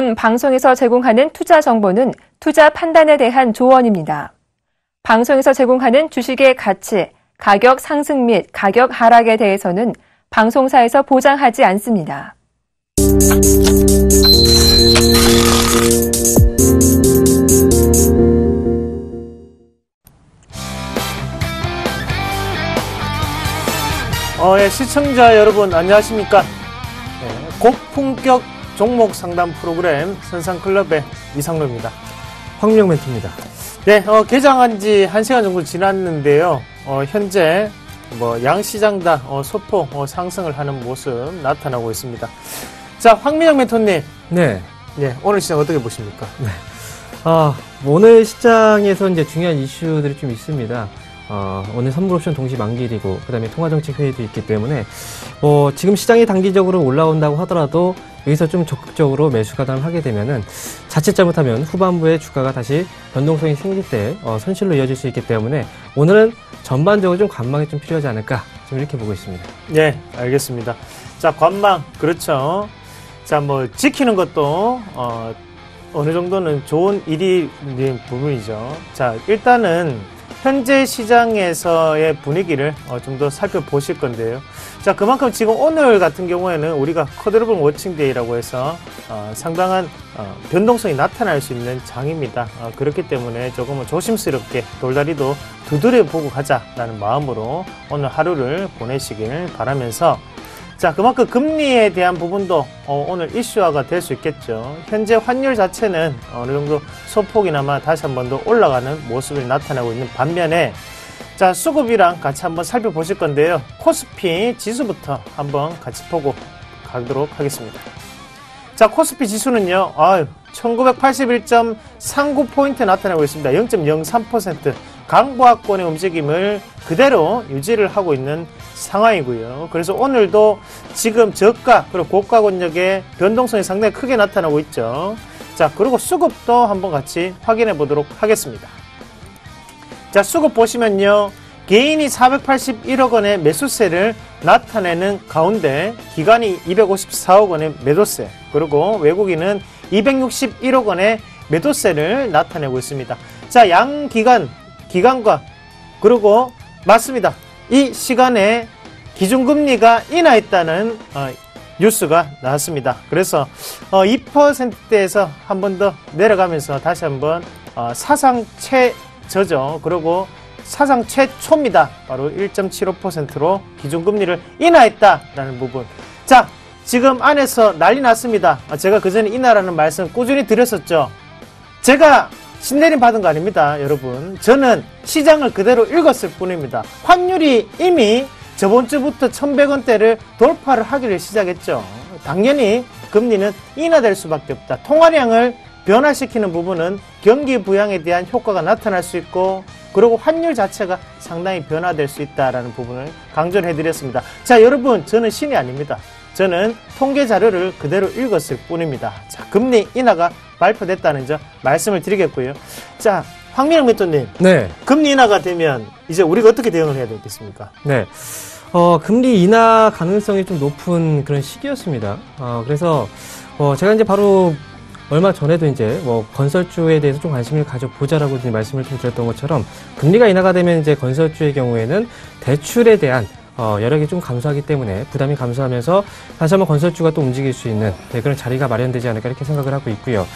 본 방송에서 제공하는 투자 정보는 투자 판단에 대한 조언입니다. 방송에서 제공하는 주식의 가치, 가격 상승 및 가격 하락에 대해서는 방송사에서 보장하지 않습니다. 시청자 여러분 안녕하십니까? 고품격 종목 상담 프로그램 선상클럽의 이상로입니다. 황민영 멘토입니다. 네, 개장한 지 1시간 정도 지났는데요. 현재 양시장 다 소폭 상승을 하는 모습 나타나고 있습니다. 자, 황민영 멘토님. 네. 네, 오늘 시장 어떻게 보십니까? 네. 오늘 시장에서 이제 중요한 이슈들이 좀 있습니다. 오늘 선물옵션 동시 만기일이고, 그 다음에 통화정책 회의도 있기 때문에, 지금 시장이 단기적으로 올라온다고 하더라도, 여기서 좀 적극적으로 매수 가담을 하게 되면은, 자칫 잘못하면 후반부에 주가가 다시 변동성이 생길 때, 손실로 이어질 수 있기 때문에, 오늘은 전반적으로 좀 관망이 좀 필요하지 않을까, 좀 이렇게 보고 있습니다. 네, 알겠습니다. 자, 관망, 그렇죠. 자, 지키는 것도, 어느 정도는 좋은 일이 부분이죠. 자, 일단은, 현재 시장에서의 분위기를 좀 더 살펴보실 건데요. 자, 그만큼 지금 오늘 같은 경우에는 우리가 쿼드러블 워칭데이라고 해서 상당한 변동성이 나타날 수 있는 장입니다. 그렇기 때문에 조금은 조심스럽게 돌다리도 두드려보고 가자라는 마음으로 오늘 하루를 보내시길 바라면서, 자, 그만큼 금리에 대한 부분도 오늘 이슈화가 될 수 있겠죠. 현재 환율 자체는 어느 정도 소폭이나마 다시 한 번 더 올라가는 모습을 나타내고 있는 반면에, 자, 수급이랑 같이 한번 살펴보실 건데요. 코스피 지수부터 한번 같이 보고 가도록 하겠습니다. 자, 코스피 지수는요, 1981.39포인트 나타나고 있습니다. 0.03% 강보합권의 움직임을 그대로 유지를 하고 있는 상황이고요. 그래서 오늘도 지금 저가 그리고 고가 권역의 변동성이 상당히 크게 나타나고 있죠. 자, 그리고 수급도 한번 같이 확인해 보도록 하겠습니다. 자, 수급 보시면요, 개인이 481억 원의 매수세를 나타내는 가운데 기관이 254억 원의 매도세, 그리고 외국인은 261억 원의 매도세를 나타내고 있습니다. 자, 양 기관과 그리고 맞습니다. 이 시간에 기준금리가 인하했다는 뉴스가 나왔습니다. 그래서 2%대에서 한 번 더 내려가면서 다시 한번 사상 최저죠. 그리고 사상 최초입니다. 바로 1.75%로 기준금리를 인하했다라는 부분. 자, 지금 안에서 난리 났습니다. 제가 그전에 인하라는 말씀 꾸준히 드렸었죠. 제가 신내림 받은 거 아닙니다, 여러분. 저는 시장을 그대로 읽었을 뿐입니다. 환율이 이미 저번 주부터 1,100원대를 돌파를 하기를 시작했죠. 당연히 금리는 인하될 수밖에 없다. 통화량을 변화시키는 부분은 경기 부양에 대한 효과가 나타날 수 있고, 그리고 환율 자체가 상당히 변화될 수 있다는 부분을 강조를 해드렸습니다. 자, 여러분, 저는 신이 아닙니다. 저는 통계 자료를 그대로 읽었을 뿐입니다. 자, 금리 인하가 발표됐다는 점 말씀을 드리겠고요. 자, 황민영 멘토님. 네. 금리 인하가 되면 이제 우리가 어떻게 대응을 해야 되겠습니까? 네. 금리 인하 가능성이 좀 높은 그런 시기였습니다. 그래서, 제가 이제 바로 얼마 전에도 이제 건설주에 대해서 좀 관심을 가져보자라고 이제 말씀을 좀 드렸던 것처럼, 금리가 인하가 되면 이제 건설주의 경우에는 대출에 대한 여력이 좀 감소하기 때문에 부담이 감소하면서 다시 한번 건설주가 또 움직일 수 있는 그런 자리가 마련되지 않을까 이렇게 생각을 하고 있고요.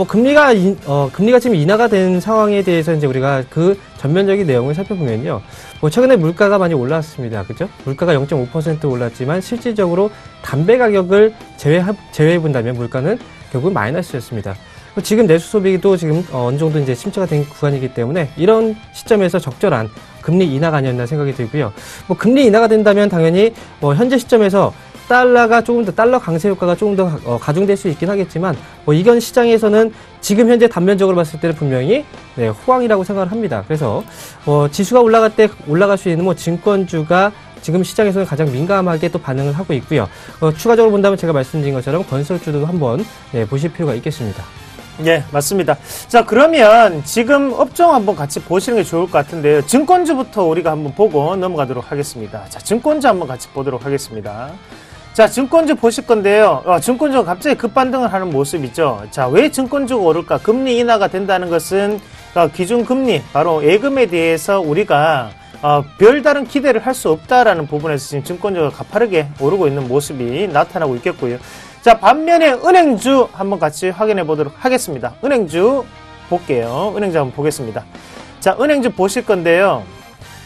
금리가 지금 인하가 된 상황에 대해서 이제 우리가 그 전면적인 내용을 살펴보면요. 최근에 물가가 많이 올랐습니다. 그죠? 물가가 0.5% 올랐지만 실질적으로 담배 가격을 제외해 본다면 물가는 결국 마이너스였습니다. 지금 내수 소비도 지금 어느 정도 이제 침체가 된 구간이기 때문에 이런 시점에서 적절한 금리 인하가 아니었나 생각이 들고요. 금리 인하가 된다면 당연히 현재 시점에서 달러가 조금 더 달러 강세 효과가 조금 더 가중될 수 있긴 하겠지만 이견 시장에서는 지금 현재 단면적으로 봤을 때는 분명히 호황이라고 생각을 합니다. 그래서 지수가 올라갈 때 올라갈 수 있는 증권주가 지금 시장에서는 가장 민감하게 또 반응을 하고 있고요. 추가적으로 본다면 제가 말씀드린 것처럼 건설주도 한번 보실 필요가 있겠습니다. 네, 맞습니다. 자, 그러면 지금 업종 한번 같이 보시는 게 좋을 것 같은데요. 증권주부터 우리가 한번 보고 넘어가도록 하겠습니다. 자, 증권주 한번 같이 보도록 하겠습니다. 자, 증권주 보실 건데요. 증권주가 갑자기 급반등을 하는 모습이죠. 자, 왜 증권주가 오를까? 금리 인하가 된다는 것은 기준금리, 바로 예금에 대해서 우리가 별다른 기대를 할 수 없다라는 부분에서 지금 증권주가 가파르게 오르고 있는 모습이 나타나고 있겠고요. 자, 반면에 은행주 한번 같이 확인해 보도록 하겠습니다. 은행주 볼게요. 은행주 한번 보겠습니다. 자, 은행주 보실 건데요.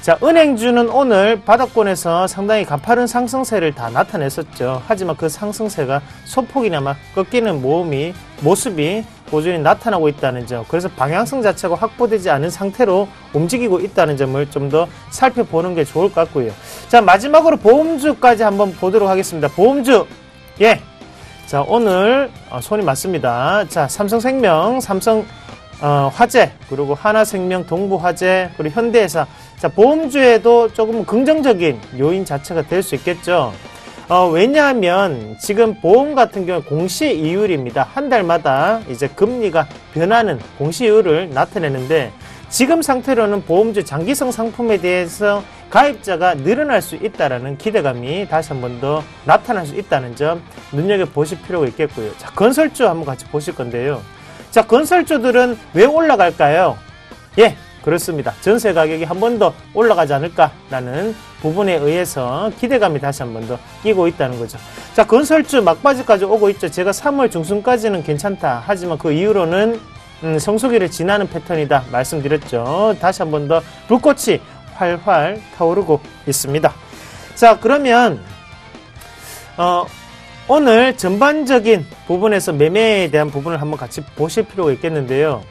자, 은행주는 오늘 바닥권에서 상당히 가파른 상승세를 다 나타냈었죠. 하지만 그 상승세가 소폭이나마 꺾이는 모습이 꾸준히 나타나고 있다는 점, 그래서 방향성 자체가 확보되지 않은 상태로 움직이고 있다는 점을 좀 더 살펴보는 게 좋을 것 같고요. 자, 마지막으로 보험주까지 한번 보도록 하겠습니다. 보험주, 예, 자, 오늘 손이 맞습니다. 자, 삼성생명, 화재, 그리고 하나생명, 동부화재, 그리고 현대해사. 자, 보험주에도 조금 긍정적인 요인 자체가 될 수 있겠죠. 왜냐하면 지금 보험 같은 경우 공시이율입니다. 한 달마다 이제 금리가 변하는 공시이율을 나타내는데, 지금 상태로는 보험주 장기성 상품에 대해서 가입자가 늘어날 수 있다라는 기대감이 다시 한 번 더 나타날 수 있다는 점 눈여겨보실 필요가 있겠고요. 자, 건설주 한번 같이 보실 건데요. 자, 건설주들은 왜 올라갈까요? 예, 그렇습니다. 전세 가격이 한 번 더 올라가지 않을까라는 부분에 의해서 기대감이 다시 한 번 더 끼고 있다는 거죠. 자, 건설주 막바지까지 오고 있죠. 제가 3월 중순까지는 괜찮다. 하지만 그 이후로는 성수기를 지나는 패턴이다 말씀드렸죠. 다시 한 번 더 불꽃이 활활 타오르고 있습니다. 자, 그러면 오늘 전반적인 부분에서 매매에 대한 부분을 한번 같이 보실 필요가 있겠는데요.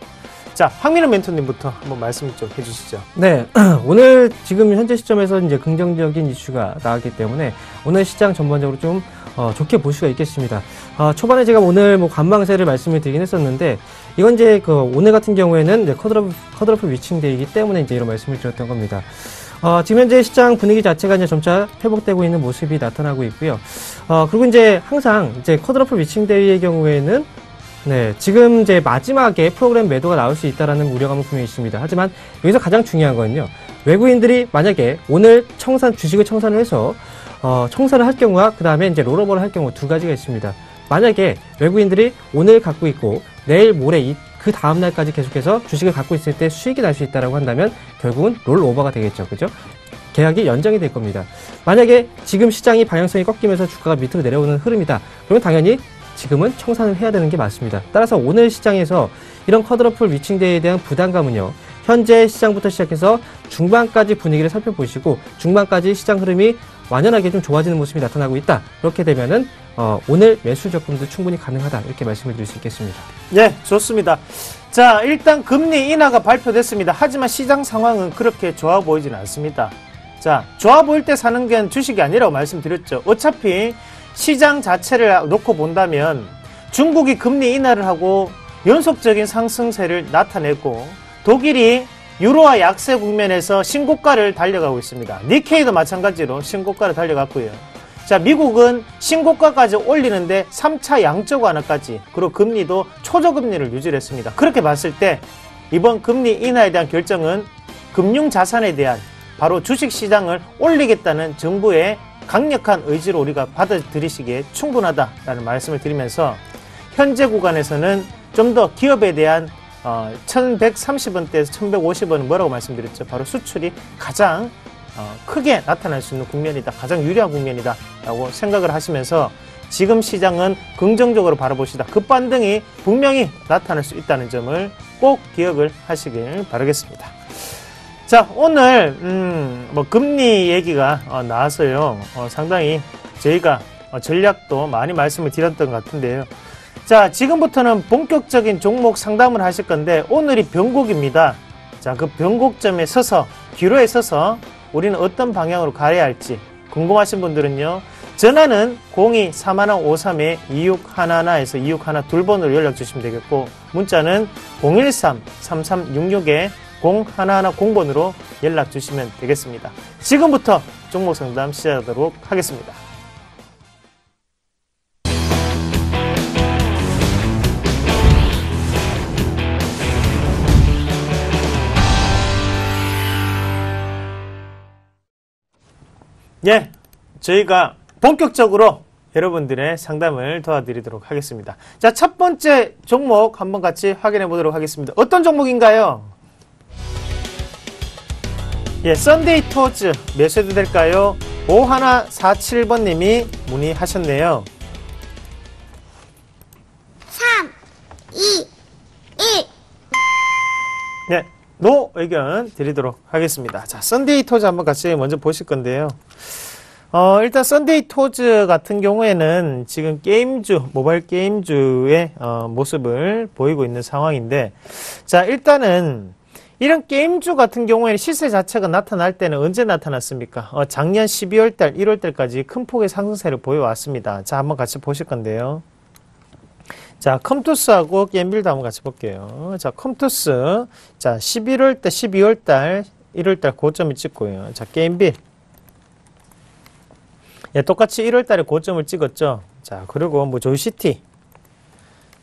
자, 황민호 멘토님부터 한번 말씀 좀 해주시죠. 네, 오늘 지금 현재 시점에서 이제 긍정적인 이슈가 나왔기 때문에 오늘 시장 전반적으로 좀 좋게 볼 수가 있겠습니다. 초반에 제가 오늘 뭐 관망세를 말씀을 드리긴 했었는데, 이건 이제 오늘 같은 경우에는 이제 컷오프 위칭데이이기 때문에 이제 이런 말씀을 드렸던 겁니다. 지금 현재 시장 분위기 자체가 이제 점차 회복되고 있는 모습이 나타나고 있고요. 그리고 이제 항상 이제 컷오프 위칭데이의 경우에는 네, 지금 이제 마지막에 프로그램 매도가 나올 수 있다라는 우려감은 분명히 있습니다. 하지만 여기서 가장 중요한 건요, 외국인들이 만약에 오늘 주식을 청산을 해서 청산을 할 경우와 그 다음에 이제 롤오버를 할 경우 두 가지가 있습니다. 만약에 외국인들이 오늘 갖고 있고 내일 모레 그 다음날까지 계속해서 주식을 갖고 있을 때 수익이 날 수 있다라고 한다면 결국은 롤오버가 되겠죠. 그죠? 계약이 연장이 될 겁니다. 만약에 지금 시장이 방향성이 꺾이면서 주가가 밑으로 내려오는 흐름이다. 그러면 당연히 지금은 청산을 해야 되는 게 맞습니다. 따라서 오늘 시장에서 이런 컷오프 위칭데이에 대한 부담감은요, 현재 시장부터 시작해서 중반까지 분위기를 살펴보시고 중반까지 시장 흐름이 완연하게 좀 좋아지는 모습이 나타나고 있다. 그렇게 되면은 오늘 매수 접근도 충분히 가능하다. 이렇게 말씀을 드릴 수 있겠습니다. 네, 좋습니다. 자, 일단 금리 인하가 발표됐습니다. 하지만 시장 상황은 그렇게 좋아 보이진 않습니다. 자, 좋아 보일 때 사는 게 주식이 아니라고 말씀드렸죠. 어차피 시장 자체를 놓고 본다면 중국이 금리 인하를 하고 연속적인 상승세를 나타냈고, 독일이 유로화 약세 국면에서 신고가를 달려가고 있습니다. 니케이도 마찬가지로 신고가를 달려갔고요. 자, 미국은 신고가까지 올리는데 3차 양적 완화까지, 그리고 금리도 초저금리를 유지를 했습니다. 그렇게 봤을 때 이번 금리 인하에 대한 결정은 금융자산에 대한, 바로 주식시장을 올리겠다는 정부의 강력한 의지로 우리가 받아들이시기에 충분하다라는 말씀을 드리면서, 현재 구간에서는 좀 더 기업에 대한 1130원대에서 1150원은 뭐라고 말씀드렸죠? 바로 수출이 가장 크게 나타날 수 있는 국면이다. 가장 유리한 국면이다 라고 생각을 하시면서 지금 시장은 긍정적으로 바라보시다. 급반등이 분명히 나타날 수 있다는 점을 꼭 기억을 하시길 바라겠습니다. 자, 오늘 금리 얘기가 나와서요, 상당히 저희가 전략도 많이 말씀을 드렸던 것 같은데요. 자, 지금부터는 본격적인 종목 상담을 하실 건데, 오늘이 변곡입니다. 자, 그 변곡점에 서서, 기로에 서서 우리는 어떤 방향으로 가야 할지 궁금하신 분들은요, 전화는 02-3153-2611에서 2611 2번으로 연락 주시면 되겠고, 문자는 013-3366-0110번으로 연락 주시면 되겠습니다. 지금부터 종목 상담 시작하도록 하겠습니다. 예, 저희가 본격적으로 여러분들의 상담을 도와드리도록 하겠습니다. 자, 첫 번째 종목 한번 같이 확인해 보도록 하겠습니다. 어떤 종목인가요? 예, 썬데이 토즈 몇 회도 될까요? 5147번님이 문의하셨네요. 3, 2, 1. 네, 노 의견 드리도록 하겠습니다. 자, 썬데이 토즈 한번 같이 먼저 보실 건데요. 일단 썬데이 토즈 같은 경우에는 지금 게임주, 모바일 게임주의 모습을 보이고 있는 상황인데, 자, 일단은 이런 게임주 같은 경우에는 시세 자체가 나타날 때는 언제 나타났습니까? 작년 12월달, 1월달까지 큰 폭의 상승세를 보여왔습니다. 자, 한번 같이 보실 건데요. 자, 컴투스하고 게임빌드 한번 같이 볼게요. 자, 컴투스. 자, 11월달, 12월달, 1월달 고점을 찍고요. 자, 게임빌. 예, 똑같이 1월달에 고점을 찍었죠. 자, 그리고 뭐 조이시티.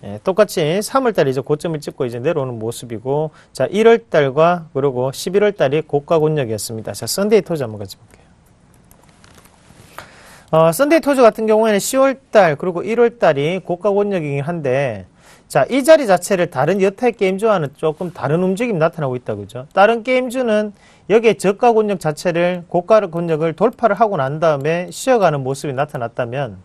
예, 똑같이 3월달에 이제 고점을 찍고 이제 내려오는 모습이고, 자, 1월달과 그리고 11월달이 고가 권역이었습니다. 자, 썬데이 토즈 한번 같이 볼게요. 썬데이 토즈 같은 경우에는 10월달 그리고 1월달이 고가 권역이긴 한데, 자, 이 자리 자체를 다른 여타의 게임주와는 조금 다른 움직임이 나타나고 있다, 그죠? 다른 게임주는 여기에 저가 권역 자체를 고가 권역을 돌파를 하고 난 다음에 쉬어가는 모습이 나타났다면,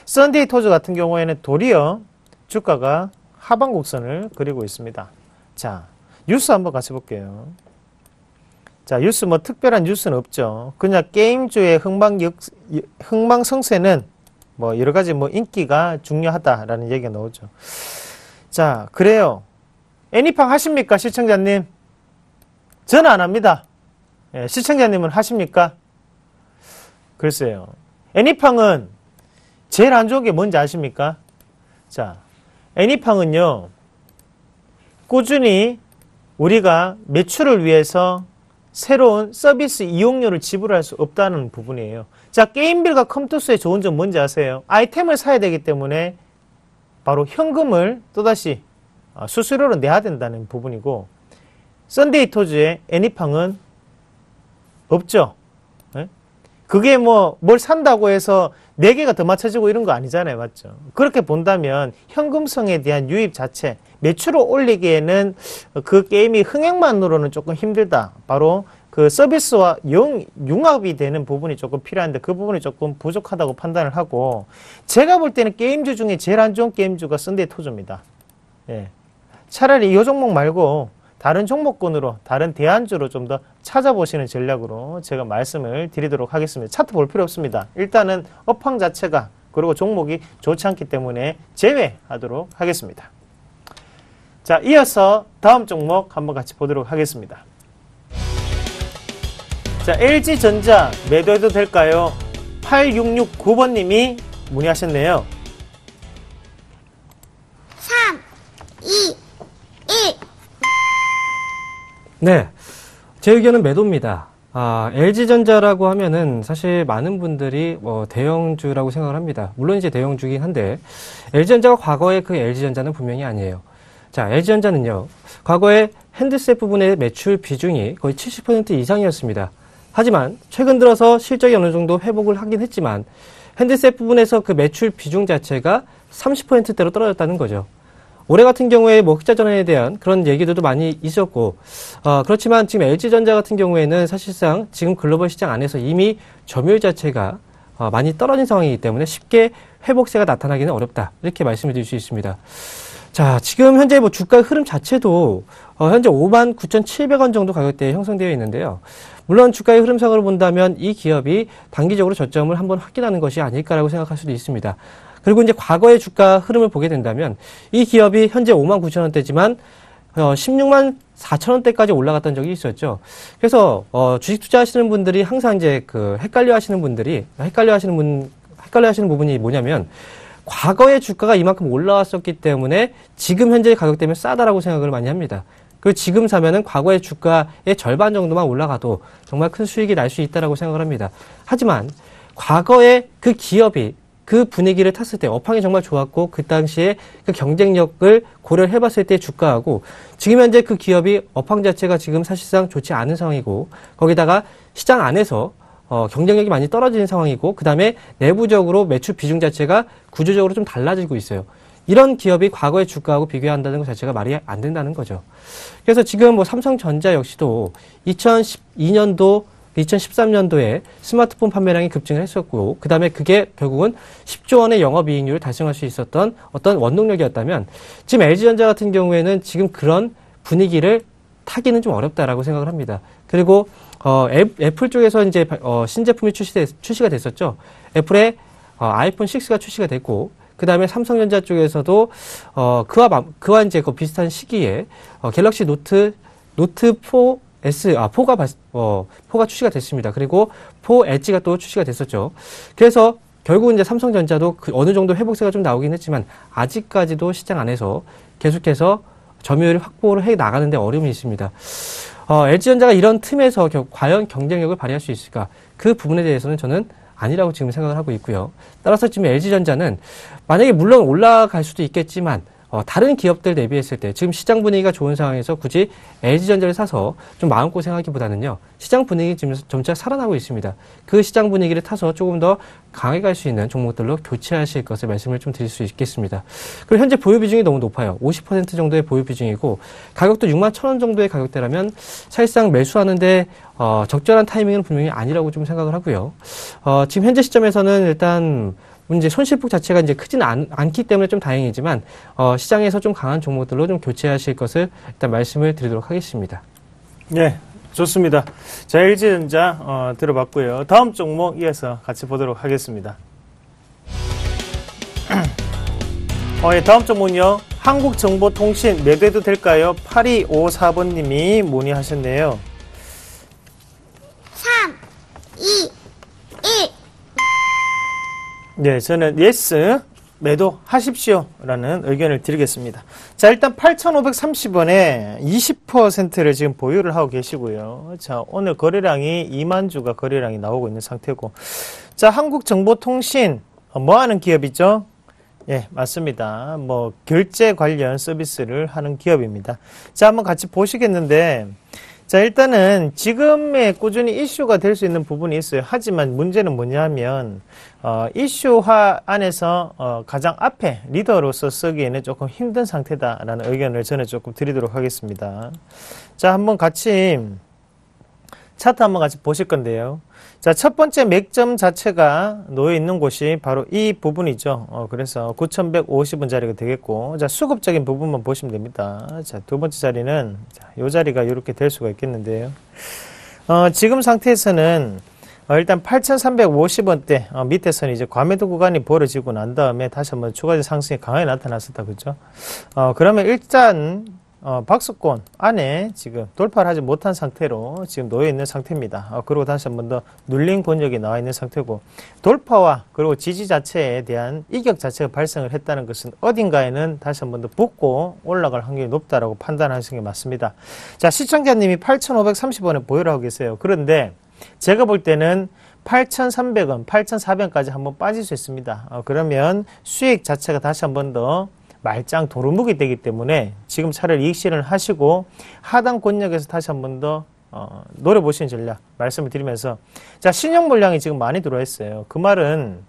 썬데이 토즈 같은 경우에는 도리어 주가가 하방 곡선을 그리고 있습니다. 자, 뉴스 한번 같이 볼게요. 자, 뉴스 뭐 특별한 뉴스는 없죠. 그냥 게임주의 흥망성쇠는 뭐 여러 가지 뭐 인기가 중요하다라는 얘기가 나오죠. 자, 그래요. 애니팡 하십니까, 시청자님? 저는 안 합니다. 예, 시청자님은 하십니까? 글쎄요. 애니팡은 제일 안 좋은 게 뭔지 아십니까? 자, 애니팡은요, 꾸준히 우리가 매출을 위해서 새로운 서비스 이용료를 지불할 수 없다는 부분이에요. 자, 게임빌과 컴투스의 좋은 점 뭔지 아세요? 아이템을 사야 되기 때문에 바로 현금을 또다시 수수료로 내야 된다는 부분이고, 썬데이 토즈의 애니팡은 없죠. 네? 그게 뭐 뭘 산다고 해서 4개가 더 맞춰지고 이런 거 아니잖아요. 맞죠? 그렇게 본다면 현금성에 대한 유입 자체, 매출을 올리기에는 그 게임이 흥행만으로는 조금 힘들다. 바로 그 서비스와 융합이 되는 부분이 조금 필요한데 그 부분이 조금 부족하다고 판단을 하고, 제가 볼 때는 게임주 중에 제일 안 좋은 게임주가 썬데이 토즈입니다. 예. 차라리 이 종목 말고 다른 종목군으로, 다른 대안주로 좀 더 찾아보시는 전략으로 제가 말씀을 드리도록 하겠습니다. 차트 볼 필요 없습니다. 일단은 업황 자체가, 그리고 종목이 좋지 않기 때문에 제외하도록 하겠습니다. 자, 이어서 다음 종목 한번 같이 보도록 하겠습니다. 자, LG전자 매도해도 될까요? 8669번님이 문의하셨네요. 3, 2, 1. 네, 제 의견은 매도입니다. LG전자라고 하면은 사실 많은 분들이 대형주라고 생각을 합니다. 물론 이제 대형주긴 한데, LG전자가 과거에 그 LG전자는 분명히 아니에요. 자, LG전자는요, 과거에 핸드셋 부분의 매출 비중이 거의 70% 이상이었습니다. 하지만 최근 들어서 실적이 어느 정도 회복을 하긴 했지만, 핸드셋 부분에서 그 매출 비중 자체가 30%대로 떨어졌다는 거죠. 올해 같은 경우에 뭐 흑자 전환에 대한 그런 얘기들도 많이 있었고, 그렇지만 지금 LG전자 같은 경우에는 사실상 지금 글로벌 시장 안에서 이미 점유율 자체가 많이 떨어진 상황이기 때문에 쉽게 회복세가 나타나기는 어렵다, 이렇게 말씀을 드릴 수 있습니다. 자, 지금 현재 뭐 주가 흐름 자체도 현재 59,700원 정도 가격대에 형성되어 있는데요. 물론 주가의 흐름상으로 본다면 이 기업이 단기적으로 저점을 한번 확인하는 것이 아닐까라고 생각할 수도 있습니다. 그리고 이제 과거의 주가 흐름을 보게 된다면 이 기업이 현재 59,000원대지만 164,000원대까지 올라갔던 적이 있었죠. 그래서 주식 투자하시는 분들이 항상 이제 헷갈려하시는 부분이 뭐냐면, 과거의 주가가 이만큼 올라왔었기 때문에 지금 현재 가격 때문에 싸다라고 생각을 많이 합니다. 그리고 지금 사면은 과거의 주가의 절반 정도만 올라가도 정말 큰 수익이 날 수 있다라고 생각을 합니다. 하지만 과거에 그 기업이 그 분위기를 탔을 때 업황이 정말 좋았고, 그 당시에 그 경쟁력을 고려를 해봤을 때 주가하고 지금 현재 그 기업이 업황 자체가 지금 사실상 좋지 않은 상황이고, 거기다가 시장 안에서 경쟁력이 많이 떨어지는 상황이고, 그 다음에 내부적으로 매출 비중 자체가 구조적으로 좀 달라지고 있어요. 이런 기업이 과거의 주가하고 비교한다는 것 자체가 말이 안 된다는 거죠. 그래서 지금 뭐 삼성전자 역시도 2012년도, 2013년도에 스마트폰 판매량이 급증을 했었고, 그 다음에 그게 결국은 10조 원의 영업이익률을 달성할 수 있었던 어떤 원동력이었다면, 지금 LG전자 같은 경우에는 지금 그런 분위기를 타기는 좀 어렵다라고 생각을 합니다. 그리고 애플 쪽에서 이제 신제품이 출시가 됐었죠. 애플의 아이폰 6가 출시가 됐고, 그 다음에 삼성전자 쪽에서도 그와 이제 그 비슷한 시기에 갤럭시 노트 4S 4가 출시가 됐습니다. 그리고 4 엣지가 또 출시가 됐었죠. 그래서 결국 이제 삼성전자도 어느 정도 회복세가 좀 나오긴 했지만 아직까지도 시장 안에서 계속해서 점유율 확보를 해 나가는데 어려움이 있습니다. LG전자가 이런 틈에서 과연 경쟁력을 발휘할 수 있을까? 그 부분에 대해서는 저는 아니라고 지금 생각을 하고 있고요. 따라서 지금 LG전자는 만약에 물론 올라갈 수도 있겠지만 다른 기업들 대비했을 때 지금 시장 분위기가 좋은 상황에서 굳이 LG전자를 사서 좀 마음고생하기보다는요. 시장 분위기 지금 점차 살아나고 있습니다. 그 시장 분위기를 타서 조금 더 강해 갈 수 있는 종목들로 교체하실 것을 말씀을 좀 드릴 수 있겠습니다. 그리고 현재 보유 비중이 너무 높아요. 50% 정도의 보유 비중이고 가격도 61,000원 정도의 가격대라면 사실상 매수하는데 적절한 타이밍은 분명히 아니라고 좀 생각을 하고요. 지금 현재 시점에서는 일단 이제 손실폭 자체가 이제 크지는 않기 때문에 좀 다행이지만 시장에서 좀 강한 종목들로 좀 교체하실 것을 일단 말씀을 드리도록 하겠습니다. 네, 좋습니다. 자, LG전자 들어봤고요. 다음 종목 이어서 같이 보도록 하겠습니다. 예, 다음 종목은요. 한국정보통신 매도해도 될까요? 8254번님이 문의하셨네요. 3, 2, 1. 네, 저는 예스 매도하십시오 라는 의견을 드리겠습니다. 자, 일단 8,530원에 20%를 지금 보유를 하고 계시고요. 자, 오늘 거래량이 2만 주가 거래량이 나오고 있는 상태고, 자, 한국정보통신 뭐 하는 기업이죠? 예, 맞습니다. 뭐 결제 관련 서비스를 하는 기업입니다. 자, 한번 같이 보시겠는데, 자, 일단은 지금의 꾸준히 이슈가 될 수 있는 부분이 있어요. 하지만 문제는 뭐냐면 이슈화 안에서 가장 앞에 리더로서 쓰기에는 조금 힘든 상태다라는 의견을 저는 조금 드리도록 하겠습니다. 자, 한번 같이 차트 한번 같이 보실 건데요. 자, 첫 번째 맥점 자체가 놓여 있는 곳이 바로 이 부분이죠. 그래서 9,150원 자리가 되겠고, 자, 수급적인 부분만 보시면 됩니다. 자, 두 번째 자리는 이 자리가 이렇게 될 수가 있겠는데요. 지금 상태에서는 일단 8,350원대 밑에서는 이제 과매도 구간이 벌어지고 난 다음에 다시 한번 추가적 상승이 강하게 나타났었다, 그죠? 그러면 일단 박스권 안에 지금 돌파를 하지 못한 상태로 지금 놓여 있는 상태입니다. 그리고 다시 한 번 더 눌린 권역이 나와 있는 상태고, 돌파와 그리고 지지 자체에 대한 이격 자체가 발생을 했다는 것은 어딘가에는 다시 한 번 더 붙고 올라갈 확률이 높다라고 판단하시는 게 맞습니다. 자, 시청자님이 8,530원에 보유를 하고 계세요. 그런데 제가 볼 때는 8,300원, 8,400원까지 한번 빠질 수 있습니다. 그러면 수익 자체가 다시 한 번 더 말짱 도루묵이 되기 때문에 지금 차라리 이익 실현을 하시고 하단 권역에서 다시 한 번 더 노려보시는 전략 말씀을 드리면서, 자, 신용 물량이 지금 많이 들어와 있어요. 그 말은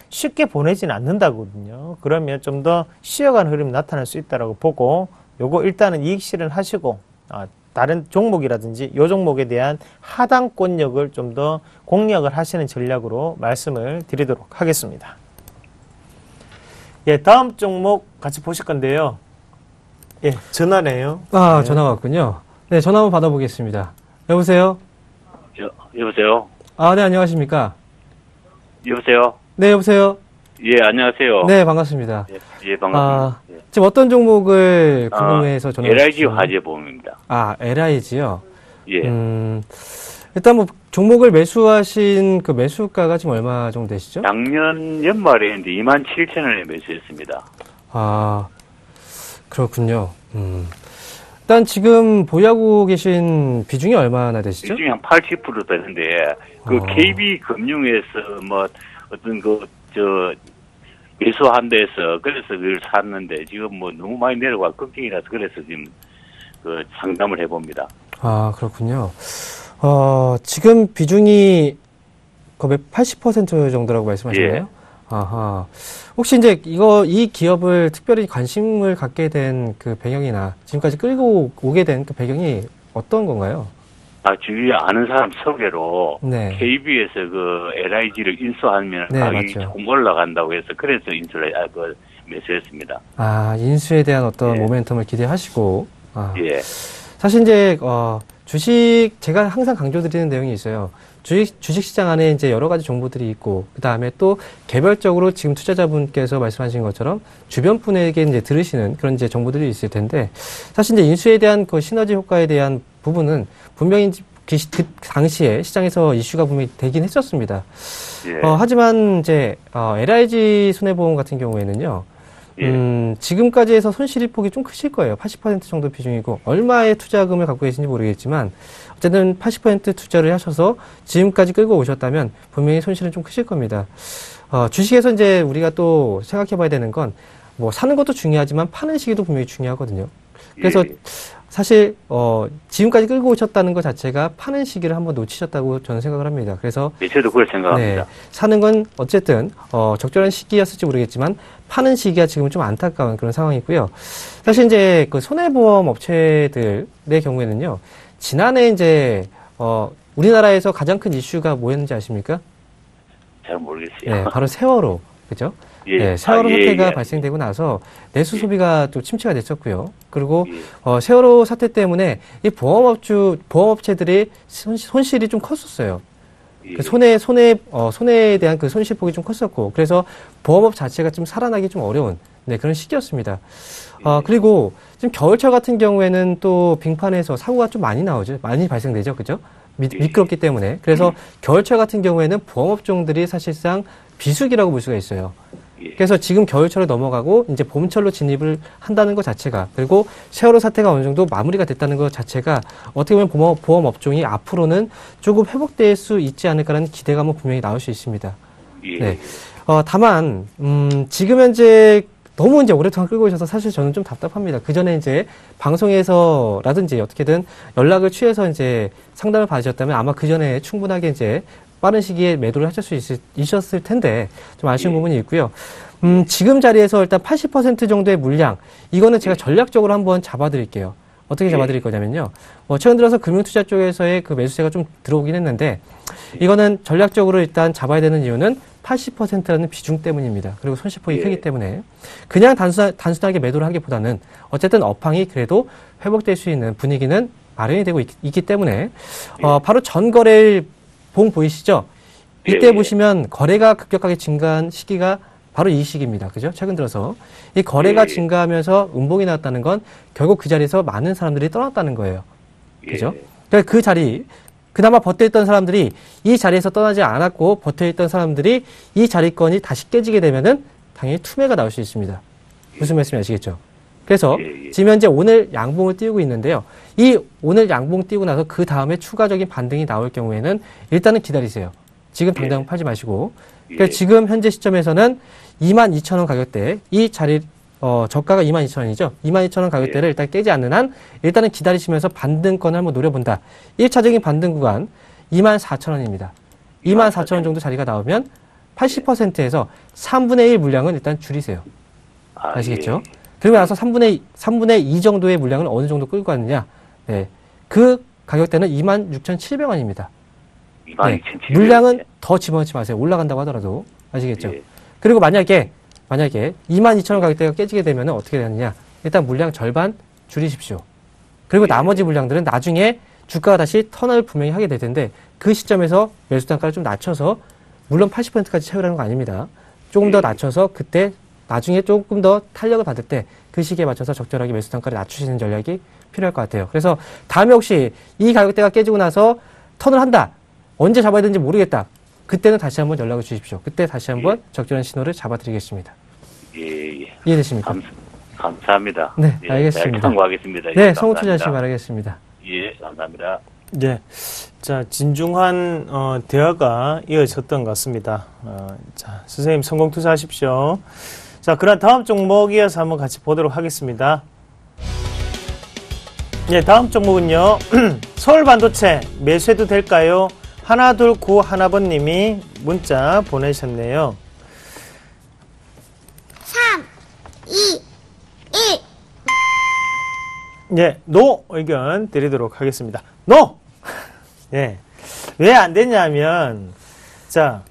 쉽게 보내지는 않는다거든요. 그러면 좀 더 쉬어가는 흐름이 나타날 수 있다고 보고, 요거 일단은 이익 실현 하시고 다른 종목이라든지 요 종목에 대한 하단 권역을 좀 더 공략을 하시는 전략으로 말씀을 드리도록 하겠습니다. 예, 다음 종목 같이 보실 건데요. 예, 전화네요. 아, 네. 전화가 왔군요. 네, 전화 한번 받아보겠습니다. 여보세요? 여보세요? 네, 안녕하십니까? 여보세요? 네, 여보세요? 예, 안녕하세요. 네, 반갑습니다. 예, 반갑습니다. 예. 지금 어떤 종목을 궁금해서 전화 LIG 화재보험입니다. LIG요? 예. 일단 뭐 종목을 매수하신 그 매수가가 지금 얼마 정도 되시죠? 작년 연말에 했는데 27,000원에 매수했습니다. 그렇군요. 일단 지금 보유하고 계신 비중이 얼마나 되시죠? 비중이 한 80% 되는데, 그 KB금융에서 뭐 어떤 매수한 데서 그래서 그걸 샀는데 지금 뭐 너무 많이 내려가 걱정이라서 그래서 지금 그 상담을 해봅니다. 그렇군요. 지금 비중이 거의 80% 정도라고 말씀하셨나요? 예. 아하. 혹시 이제 이 기업을 특별히 관심을 갖게 된 그 배경이나 지금까지 끌고 오게 된 그 배경이 어떤 건가요? 주위에 아는 사람 소개로 네. KB에서 그 LIG를 인수하면 네, 가격이 맞죠. 조금 올라간다고 해서 그래서 매수했습니다. 인수에 대한 어떤 예. 모멘텀을 기대하시고. 예. 사실 이제, 주식, 제가 항상 강조드리는 내용이 있어요. 주식 시장 안에 이제 여러 가지 정보들이 있고, 그 다음에 또 개별적으로 지금 투자자분께서 말씀하신 것처럼 주변 분에게 이제 들으시는 그런 이제 정보들이 있을 텐데, 사실 이제 인수에 대한 그 시너지 효과에 대한 부분은 분명히 그 당시에 시장에서 이슈가 분명히 되긴 했었습니다. 예. 하지만 이제, LIG 손해보험 같은 경우에는요, 예. 지금까지 해서 손실이 폭이 좀 크실 거예요. 80% 정도 비중이고, 얼마의 투자금을 갖고 계신지 모르겠지만, 어쨌든 80% 투자를 하셔서 지금까지 끌고 오셨다면 분명히 손실은 좀 크실 겁니다. 주식에서 이제 우리가 또 생각해 봐야 되는 건, 뭐, 사는 것도 중요하지만 파는 시기도 분명히 중요하거든요. 그래서 예. 사실, 지금까지 끌고 오셨다는 것 자체가 파는 시기를 한번 놓치셨다고 저는 생각을 합니다. 그래서 예, 저도 그걸 생각합니다. 네, 사는 건 어쨌든 적절한 시기였을지 모르겠지만 파는 시기가 지금 좀 안타까운 그런 상황이고요. 사실 이제 그 손해보험 업체들의 경우에는요, 지난해 이제 우리나라에서 가장 큰 이슈가 뭐였는지 아십니까? 잘 모르겠어요. 네, 바로 세월호, 그죠? 예. 네, 세월호 사태가 예. 발생되고 나서 내수 예. 소비가 또 침체가 됐었고요. 그리고 예. 세월호 사태 때문에 이 보험업체들이 손실이 좀 컸었어요. 예. 그 손해에 대한 그 손실폭이 좀 컸었고, 그래서 보험업 자체가 좀 살아나기 좀 어려운, 네, 그런 시기였습니다. 그리고 지금 겨울철 같은 경우에는 또 빙판에서 사고가 좀 많이 나오죠. 많이 발생되죠. 그죠? 미끄럽기 때문에. 그래서 겨울철 같은 경우에는 보험업종들이 사실상 비수기라고 볼 수가 있어요. 그래서 지금 겨울철을 넘어가고 이제 봄철로 진입을 한다는 것 자체가, 그리고 세월호 사태가 어느 정도 마무리가 됐다는 것 자체가 어떻게 보면 보험 업종이 앞으로는 조금 회복될 수 있지 않을까라는 기대감은 분명히 나올 수 있습니다. 예. 네. 다만 지금 현재 너무 이제 오랫동안 끌고 오셔서 사실 저는 좀 답답합니다. 그 전에 이제 방송에서라든지 어떻게든 연락을 취해서 이제 상담을 받으셨다면 아마 그 전에 충분하게 이제 빠른 시기에 매도를 하실 수 있었을 텐데 좀 아쉬운 부분이 있고요. 지금 자리에서 일단 80% 정도의 물량, 이거는 제가 전략적으로 한번 잡아드릴게요. 어떻게 잡아드릴 거냐면요. 최근 들어서 금융투자 쪽에서의 그 매수세가 좀 들어오긴 했는데, 이거는 전략적으로 일단 잡아야 되는 이유는 80%라는 비중 때문입니다. 그리고 손실폭이 크기 때문에. 그냥 단순하게 매도를 하기보다는 어쨌든 업황이 그래도 회복될 수 있는 분위기는 마련이 되고 있기 때문에, 바로 전거래일 봉 보이시죠? 이때 보시면 거래가 급격하게 증가한 시기가 바로 이 시기입니다. 그죠? 최근 들어서. 이 거래가 증가하면서 음봉이 나왔다는 건 결국 그 자리에서 많은 사람들이 떠났다는 거예요. 그죠? 그러니까 그 자리, 그나마 버텨있던 사람들이 이 자리에서 떠나지 않았고 버텨있던 사람들이 이 자리권이 다시 깨지게 되면은 당연히 투매가 나올 수 있습니다. 무슨 말씀인지 아시겠죠? 그래서 지금 현재 오늘 양봉을 띄우고 있는데요. 이 오늘 양봉 띄우고 나서 그 다음에 추가적인 반등이 나올 경우에는 일단은 기다리세요. 지금 당장 팔지 마시고. 그러니까 지금 현재 시점에서는 22,000원 가격대, 이 자리, 저가가 22,000원이죠. 22,000원 가격대를 일단 깨지 않는 한 일단은 기다리시면서 반등권을 한번 노려본다. 1차적인 반등 구간 24,000원입니다. 24,000원 정도 자리가 나오면 80%에서 3분의 1 물량은 일단 줄이세요. 아시겠죠? 그리고 나서 3분의 2 정도의 물량을 어느 정도 끌고 갔느냐. 네. 그 가격대는 26,700원입니다. 네. 물량은 더 집어넣지 마세요. 올라간다고 하더라도. 아시겠죠? 그리고 만약에 22,000원 가격대가 깨지게 되면 어떻게 되느냐. 일단 물량 절반 줄이십시오. 그리고 나머지 물량들은 나중에 주가가 다시 턴을 분명히 하게 될 텐데 그 시점에서 매수 단가를 좀 낮춰서, 물론 80%까지 채우라는 거 아닙니다. 조금 더 낮춰서 그때 나중에 조금 더 탄력을 받을 때 그 시기에 맞춰서 적절하게 매수 단가를 낮추시는 전략이 필요할 것 같아요. 그래서 다음에 혹시 이 가격대가 깨지고 나서 턴을 한다. 언제 잡아야 되는지 모르겠다. 그때는 다시 한번 연락을 주십시오. 그때 다시 한번 적절한 신호를 잡아드리겠습니다. 이해되십니까? 감사합니다. 네, 알겠습니다. 잘 참고하겠습니다. 네, 성우투자하시기 바라겠습니다. 예, 감사합니다. 네. 자, 진중한 대화가 이어졌던 것 같습니다. 자, 선생님 성공 투자하십시오. 자, 그럼 다음 종목 이어서 한번 같이 보도록 하겠습니다. 네, 다음 종목은요. 서울반도체 매수해도 될까요? 1291번님이 문자 보내셨네요. 3, 2, 1. 예, 노 의견 드리도록 하겠습니다. 노! 예. 왜 안 되냐면, 자,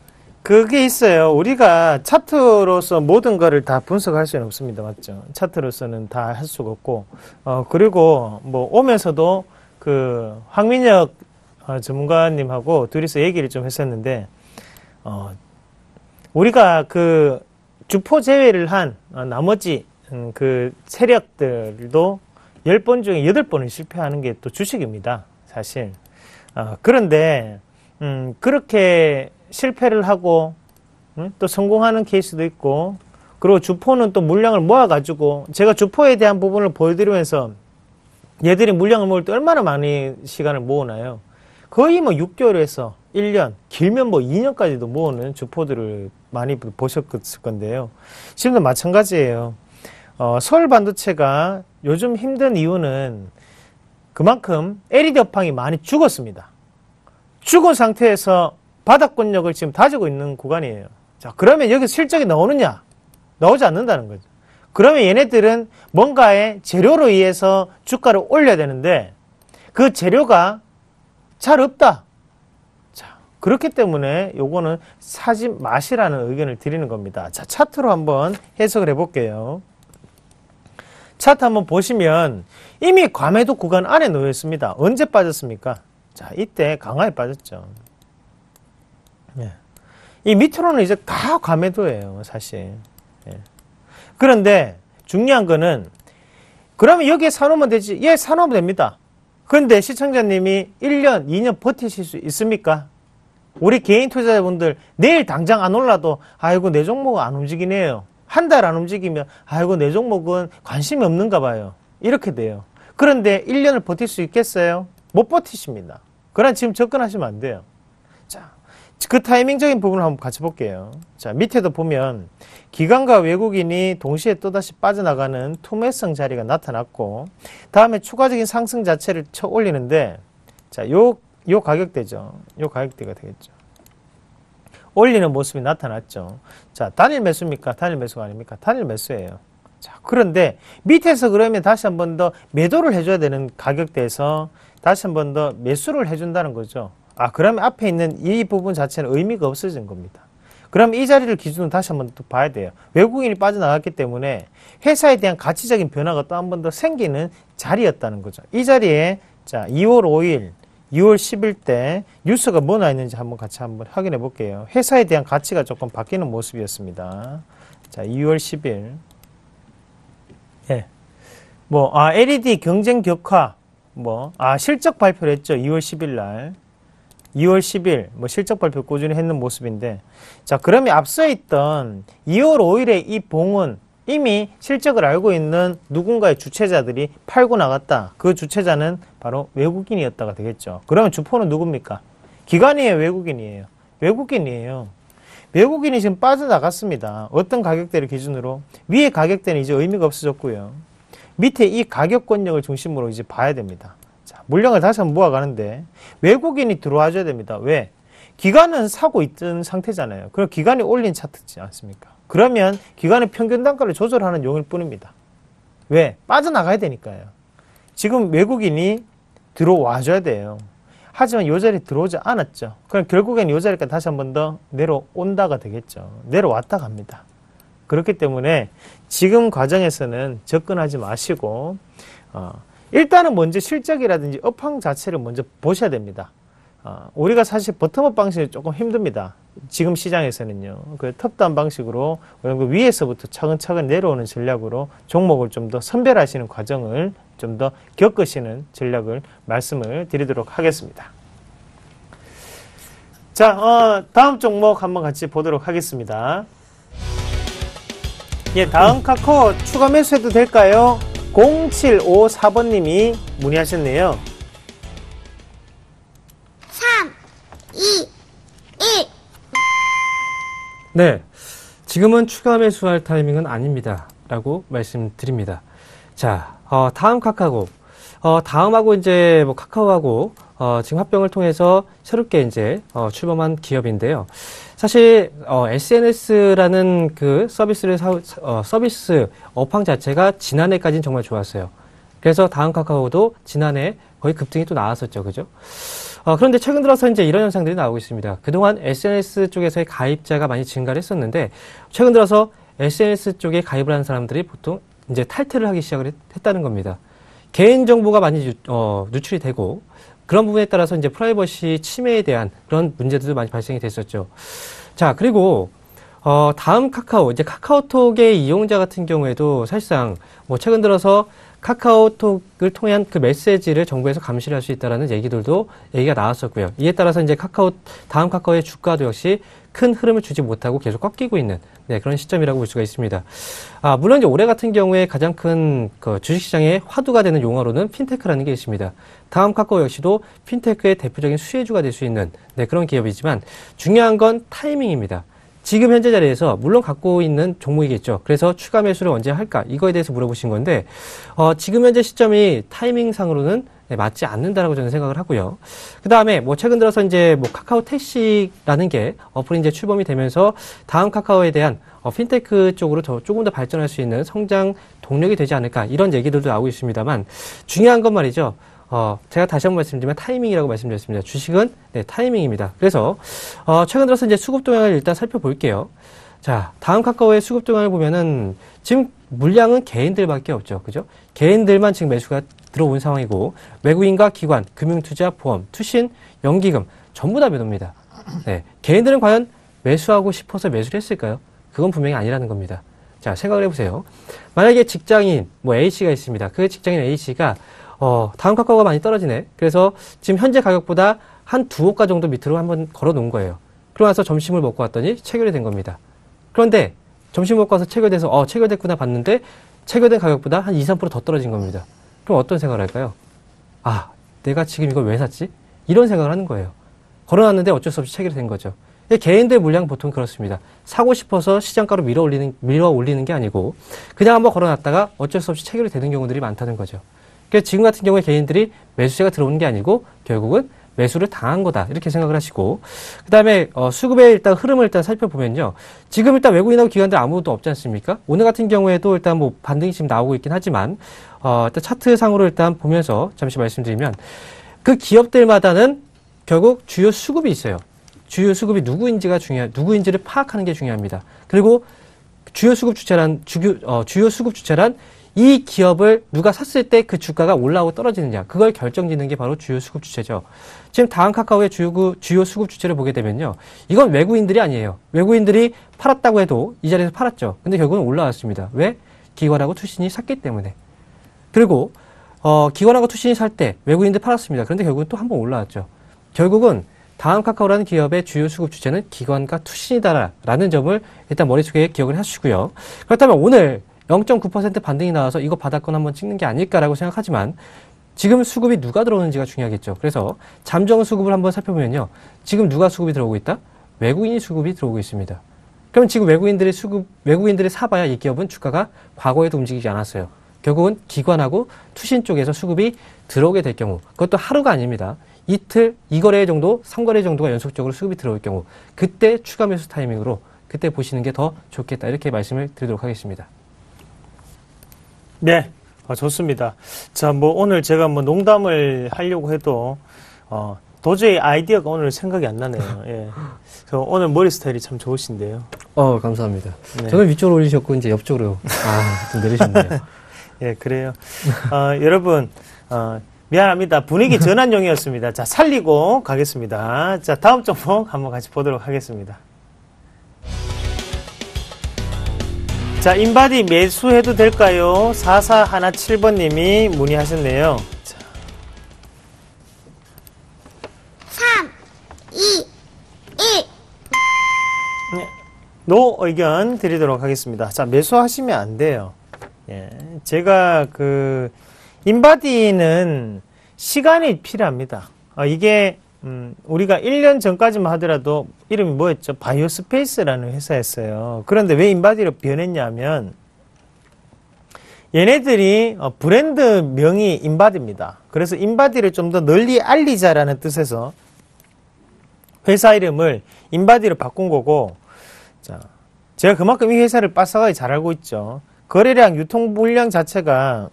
그게 있어요. 우리가 차트로서 모든 거를 다 분석할 수는 없습니다. 맞죠? 차트로서는 다 할 수가 없고, 그리고 뭐 오면서도 그 황민혁 전문가님하고 둘이서 얘기를 좀 했었는데, 우리가 그 주포 제외를 한 나머지 그 세력들도 10번 중에 8번은 실패하는 게 또 주식입니다. 사실. 그런데, 그렇게 실패를 하고, 또 성공하는 케이스도 있고, 그리고 주포는 또 물량을 모아가지고, 제가 주포에 대한 부분을 보여드리면서, 얘들이 물량을 모을 때 얼마나 많이 시간을 모으나요? 거의 뭐 6개월에서 1년, 길면 뭐 2년까지도 모으는 주포들을 많이 보셨을 건데요. 지금도 마찬가지예요. 서울 반도체가 요즘 힘든 이유는 그만큼 LED 업황이 많이 죽었습니다. 죽은 상태에서 바닥권력을 지금 다지고 있는 구간이에요. 자, 그러면 여기서 실적이 나오느냐? 나오지 않는다는 거죠. 그러면 얘네들은 뭔가의 재료로 의해서 주가를 올려야 되는데 그 재료가 잘 없다. 자, 그렇기 때문에 요거는 사지 마시라는 의견을 드리는 겁니다. 자, 차트로 한번 해석을 해볼게요. 차트 한번 보시면 이미 과매도 구간 안에 놓여 있습니다. 언제 빠졌습니까? 자, 이때 강하게 빠졌죠. 예. 이 밑으로는 이제 다 과매도예요, 사실. 예. 그런데 중요한 거는 그러면 여기에 사놓으면 되지. 예, 사놓으면 됩니다. 그런데 시청자님이 1년, 2년 버티실 수 있습니까? 우리 개인 투자자분들 내일 당장 안 올라도 아이고 내 종목은 안 움직이네요. 한 달 안 움직이면 아이고 내 종목은 관심이 없는가 봐요. 이렇게 돼요. 그런데 1년을 버틸 수 있겠어요? 못 버티십니다. 그러나 지금 접근하시면 안 돼요. 자, 그 타이밍적인 부분을 한번 같이 볼게요. 자, 밑에도 보면 기관과 외국인이 동시에 또다시 빠져나가는 투매성 자리가 나타났고 다음에 추가적인 상승 자체를 쳐 올리는데 자, 요 가격대죠. 요 가격대가 되겠죠. 올리는 모습이 나타났죠. 자, 단일 매수입니까? 단일 매수가 아닙니까? 단일 매수예요. 자, 그런데 밑에서 그러면 다시 한 번 더 매도를 해줘야 되는 가격대에서 다시 한 번 더 매수를 해준다는 거죠. 그러면 앞에 있는 이 부분 자체는 의미가 없어진 겁니다. 그럼 이 자리를 기준으로 다시 한 번 또 봐야 돼요. 외국인이 빠져나갔기 때문에 회사에 대한 가치적인 변화가 또 한 번 더 생기는 자리였다는 거죠. 이 자리에 자, 2월 5일 2월 10일 때 뉴스가 뭐 나 있는지 한번 같이 한번 확인해 볼게요. 회사에 대한 가치가 조금 바뀌는 모습이었습니다. 자, 2월 10일. 예. LED 경쟁 격화, 실적 발표를 했죠. 2월 10일 날. 2월 10일, 실적 발표 꾸준히 했는 모습인데, 자, 그러면 앞서 있던 2월 5일에 이 봉은 이미 실적을 알고 있는 누군가의 주체자들이 팔고 나갔다. 그 주체자는 바로 외국인이었다가 되겠죠. 그러면 주포는 누굽니까? 기관이에요, 외국인이에요? 외국인이에요. 외국인이 지금 빠져나갔습니다. 어떤 가격대를 기준으로? 위의 가격대는 이제 의미가 없어졌고요. 밑에 이 가격권력을 중심으로 이제 봐야 됩니다. 자, 물량을 다시 한번 모아가는데 외국인이 들어와줘야 됩니다. 왜? 기관은 사고 있던 상태잖아요. 그럼 기관이 올린 차트지 않습니까? 그러면 기관의 평균 단가를 조절하는 용일 뿐입니다. 왜? 빠져나가야 되니까요. 지금 외국인이 들어와줘야 돼요. 하지만 이 자리에 들어오지 않았죠. 그럼 결국엔 이 자리까지 다시 한 번 더 내려온다가 되겠죠. 내려왔다 갑니다. 그렇기 때문에 지금 과정에서는 접근하지 마시고 일단은 먼저 실적이라든지 업황 자체를 먼저 보셔야 됩니다. 우리가 사실 버텀업 방식이 조금 힘듭니다. 지금 시장에서는요. 그 톱다운 방식으로 위에서부터 차근차근 내려오는 전략으로 종목을 좀 더 선별하시는 과정을 좀 더 겪으시는 전략을 말씀을 드리도록 하겠습니다. 자, 다음 종목 한번 같이 보도록 하겠습니다. 예, 다음 카카오 추가 매수해도 될까요? 0754번님이 문의하셨네요. 3, 2, 1. 네, 지금은 추가 매수할 타이밍은 아닙니다. 라고 말씀드립니다. 자, 다음 카카오. 다음하고 이제 카카오하고 지금 합병을 통해서 새롭게 이제 출범한 기업인데요. 사실 SNS라는 그 서비스 업황 자체가 지난해까지는 정말 좋았어요. 그래서 다음 카카오도 지난해 거의 급등이 또 나왔었죠, 그죠? 그런데 최근 들어서 이제 이런 현상들이 나오고 있습니다. 그동안 SNS 쪽에서의 가입자가 많이 증가를 했었는데 최근 들어서 SNS 쪽에 가입을 한 사람들이 보통 이제 탈퇴를 하기 시작을 했다는 겁니다. 개인 정보가 많이 누출이 되고 그런 부분에 따라서 이제 프라이버시 침해에 대한 그런 문제들도 많이 발생이 됐었죠. 자, 그리고 다음 카카오, 이제 카카오톡의 이용자 같은 경우에도 사실상 뭐 최근 들어서 카카오톡을 통한 그 메시지를 정부에서 감시를 할 수 있다라는 얘기가 나왔었고요. 이에 따라서 이제 다음 카카오의 주가도 역시 큰 흐름을 주지 못하고 계속 꺾이고 있는 그런 시점이라고 볼 수가 있습니다. 물론 이제 올해 같은 경우에 가장 큰 그 주식시장의 화두가 되는 용어로는 핀테크라는 게 있습니다. 다음 카카오 역시도 핀테크의 대표적인 수혜주가 될 수 있는 그런 기업이지만 중요한 건 타이밍입니다. 지금 현재 자리에서 물론 갖고 있는 종목이겠죠. 그래서 추가 매수를 언제 할까? 이거에 대해서 물어보신 건데 지금 현재 시점이 타이밍상으로는 맞지 않는다라고 저는 생각을 하고요. 그 다음에 뭐 최근 들어서 이제 뭐 카카오 택시라는 게 어플이 이제 출범이 되면서 다음 카카오에 대한 핀테크 쪽으로 조금 더 발전할 수 있는 성장 동력이 되지 않을까 이런 얘기들도 나오고 있습니다만 중요한 건 말이죠. 제가 다시 한번 말씀드리면 타이밍이라고 말씀드렸습니다. 주식은 타이밍입니다. 그래서 최근 들어서 이제 수급 동향을 일단 살펴볼게요. 자, 다음 카카오의 수급 동향을 보면은 지금 물량은 개인들밖에 없죠. 그죠? 개인들만 지금 매수가 들어온 상황이고 외국인과 기관, 금융투자, 보험, 투신, 연기금 전부 다 매도입니다. 개인들은 과연 매수하고 싶어서 매수를 했을까요? 그건 분명히 아니라는 겁니다. 자, 생각을 해보세요. 만약에 직장인 A씨가 있습니다. 그 직장인 A씨가 다음 카카오가 많이 떨어지네. 그래서 지금 현재 가격보다 한 2호가 정도 밑으로 한번 걸어 놓은 거예요. 그러고 나서 점심을 먹고 왔더니 체결이 된 겁니다. 그런데 점심 먹고 와서 체결돼서 체결됐구나 봤는데 체결된 가격보다 한 2, 3% 더 떨어진 겁니다. 그럼 어떤 생각을 할까요? 내가 지금 이걸 왜 샀지? 이런 생각을 하는 거예요. 걸어놨는데 어쩔 수 없이 체결이 된 거죠. 개인들 물량 보통 그렇습니다. 사고 싶어서 시장가로 밀어 올리는 게 아니고 그냥 한번 걸어놨다가 어쩔 수 없이 체결이 되는 경우들이 많다는 거죠. 그래서 지금 같은 경우에 개인들이 매수세가 들어오는 게 아니고 결국은 매수를 당한 거다 이렇게 생각을 하시고 그 다음에 수급의 일단 흐름을 일단 살펴보면요. 지금 일단 외국인하고 기관들 아무것도 없지 않습니까? 오늘 같은 경우에도 일단 뭐 반등이 지금 나오고 있긴 하지만 일단 차트상으로 일단 보면서 잠시 말씀드리면 그 기업들마다는 결국 주요 수급이 있어요. 주요 수급이 누구인지를 파악하는 게 중요합니다. 그리고 주요 수급 주체란 이 기업을 누가 샀을 때 그 주가가 올라오고 떨어지느냐 그걸 결정짓는 게 바로 주요 수급 주체죠. 지금 다음 카카오의 주요 수급 주체를 보게 되면요. 이건 외국인들이 아니에요. 외국인들이 팔았다고 해도 이 자리에서 팔았죠. 근데 결국은 올라왔습니다. 왜? 기관하고 투신이 샀기 때문에. 그리고 기관하고 투신이 살 때 외국인들 팔았습니다. 그런데 결국은 또 한 번 올라왔죠. 결국은 다음 카카오라는 기업의 주요 수급 주체는 기관과 투신이다라는 점을 일단 머릿속에 기억을 하시고요. 그렇다면 오늘 0.9% 반등이 나와서 이거 바닥권 한번 찍는 게 아닐까라고 생각하지만 지금 수급이 누가 들어오는지가 중요하겠죠. 그래서 잠정 수급을 한번 살펴보면요. 지금 누가 수급이 들어오고 있다? 외국인이 수급이 들어오고 있습니다. 그럼 지금 외국인들이 사봐야 이 기업은 주가가 과거에도 움직이지 않았어요. 결국은 기관하고 투신 쪽에서 수급이 들어오게 될 경우 그것도 하루가 아닙니다. 이틀, 2거래 정도, 3거래 정도가 연속적으로 수급이 들어올 경우 그때 추가 매수 타이밍으로 그때 보시는 게 더 좋겠다 이렇게 말씀을 드리도록 하겠습니다. 네, 좋습니다. 자, 오늘 제가 농담을 하려고 해도, 도저히 아이디어가 오늘 생각이 안 나네요. 예. 오늘 머리 스타일이 참 좋으신데요. 감사합니다. 네. 저는 위쪽으로 올리셨고, 이제 옆쪽으로, 좀 내리셨네요. 예, 그래요. 여러분, 미안합니다. 분위기 전환용이었습니다. 자, 살리고 가겠습니다. 자, 다음 종목 한번 같이 보도록 하겠습니다. 자, 인바디 매수해도 될까요? 4417번님이 문의하셨네요. 자. 3, 2, 1. 네, 노 의견 드리도록 하겠습니다. 자, 매수하시면 안 돼요. 예, 제가 인바디는 시간이 필요합니다. 이게 우리가 1년 전까지만 하더라도 이름이 뭐였죠? 바이오스페이스라는 회사였어요. 그런데 왜 인바디로 변했냐면 얘네들이 브랜드 명이 인바디입니다. 그래서 인바디를 좀 더 널리 알리자라는 뜻에서 회사 이름을 인바디로 바꾼 거고, 자, 제가 그만큼 이 회사를 빠삭하게 잘 알고 있죠. 거래량, 유통 물량 자체가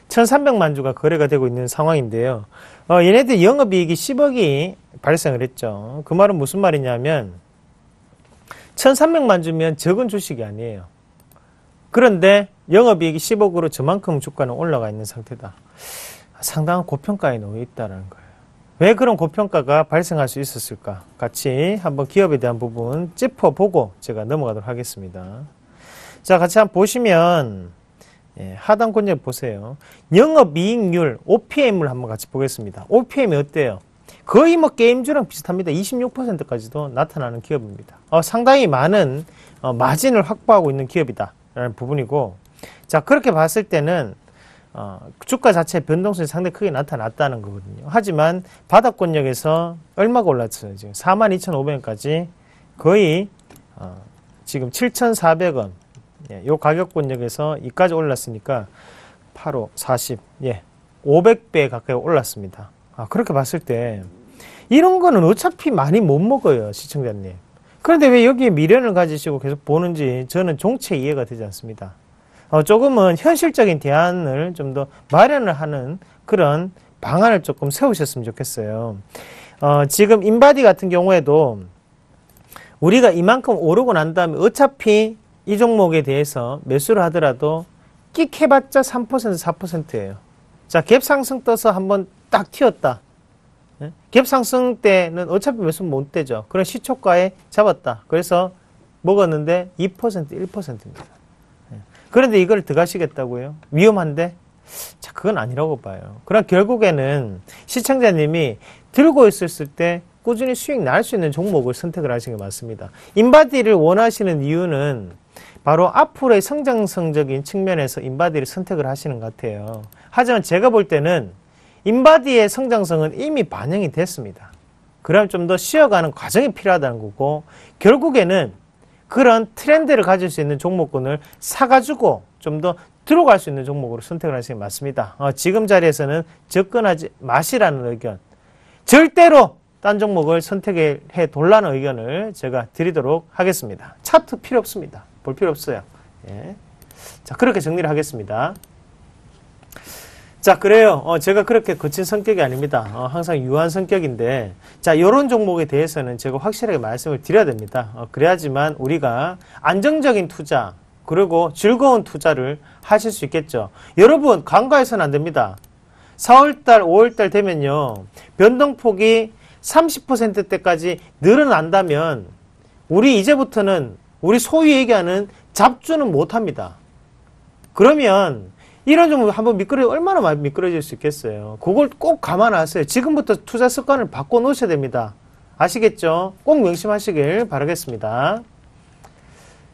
1300만 주가 거래가 되고 있는 상황인데요. 얘네들 영업이익이 10억이 발생을 했죠. 그 말은 무슨 말이냐면 1300만 주면 적은 주식이 아니에요. 그런데 영업이익이 10억으로 저만큼 주가는 올라가 있는 상태다. 상당한 고평가에 놓여 있다는 거예요. 왜 그런 고평가가 발생할 수 있었을까? 같이 한번 기업에 대한 부분 짚어보고 제가 넘어가도록 하겠습니다. 자, 같이 한번 보시면 하단 권역 보세요. 영업이익률 OPM을 한번 같이 보겠습니다. OPM이 어때요? 거의 뭐 게임주랑 비슷합니다. 26%까지도 나타나는 기업입니다. 상당히 많은 마진을 확보하고 있는 기업이다 라는 부분이고, 자, 그렇게 봤을 때는 주가 자체의 변동성이 상당히 크게 나타났다는 거거든요. 하지만 바닥권역에서 얼마가 올랐어요? 지금 42,500원까지 거의 지금 7,400원 요 가격권역에서 이까지 올랐으니까 8, 5, 40 500배 가까이 올랐습니다. 그렇게 봤을 때 이런 거는 어차피 많이 못 먹어요, 시청자님. 그런데 왜 여기에 미련을 가지시고 계속 보는지 저는 종체 이해가 되지 않습니다. 조금은 현실적인 대안을 좀 더 마련을 하는 그런 방안을 조금 세우셨으면 좋겠어요. 지금 인바디 같은 경우에도 우리가 이만큼 오르고 난 다음에 어차피 이 종목에 대해서 매수를 하더라도 끽 해봤자 3%, 4%예요. 자, 갭 상승 떠서 한번 딱 튀었다. 갭 상승 때는 어차피 매수 못 되죠. 그런 시초가에 잡았다. 그래서 먹었는데 2%, 1%입니다. 그런데 이걸 들어가시겠다고요? 위험한데? 자, 그건 아니라고 봐요. 그럼 결국에는 시청자님이 들고 있었을 때 꾸준히 수익 날 수 있는 종목을 선택을 하시는 게 맞습니다. 인바디를 원하시는 이유는 바로 앞으로의 성장성적인 측면에서 인바디를 선택을 하시는 것 같아요. 하지만 제가 볼 때는 인바디의 성장성은 이미 반영이 됐습니다. 그럼 좀 더 쉬어가는 과정이 필요하다는 거고, 결국에는 그런 트렌드를 가질 수 있는 종목군을 사가지고 좀 더 들어갈 수 있는 종목으로 선택을 하시는 게 맞습니다. 지금 자리에서는 접근하지 마시라는 의견, 절대로 딴 종목을 선택해 돌라는 의견을 제가 드리도록 하겠습니다. 차트 필요 없습니다. 볼 필요 없어요. 자, 그렇게 정리를 하겠습니다. 자, 그래요. 제가 그렇게 거친 성격이 아닙니다. 항상 유한 성격인데, 자, 요런 종목에 대해서는 제가 확실하게 말씀을 드려야 됩니다. 그래야지만 우리가 안정적인 투자, 그리고 즐거운 투자를 하실 수 있겠죠. 여러분, 간과해서는 안 됩니다. 4월달, 5월달 되면요, 변동폭이 30%대까지 늘어난다면, 우리 이제부터는 우리 소위 얘기하는 잡주는 못합니다. 그러면 이런 종목 한번 얼마나 많이 미끄러질 수 있겠어요. 그걸 꼭 감안하세요. 지금부터 투자 습관을 바꿔놓으셔야 됩니다. 아시겠죠? 꼭 명심하시길 바라겠습니다.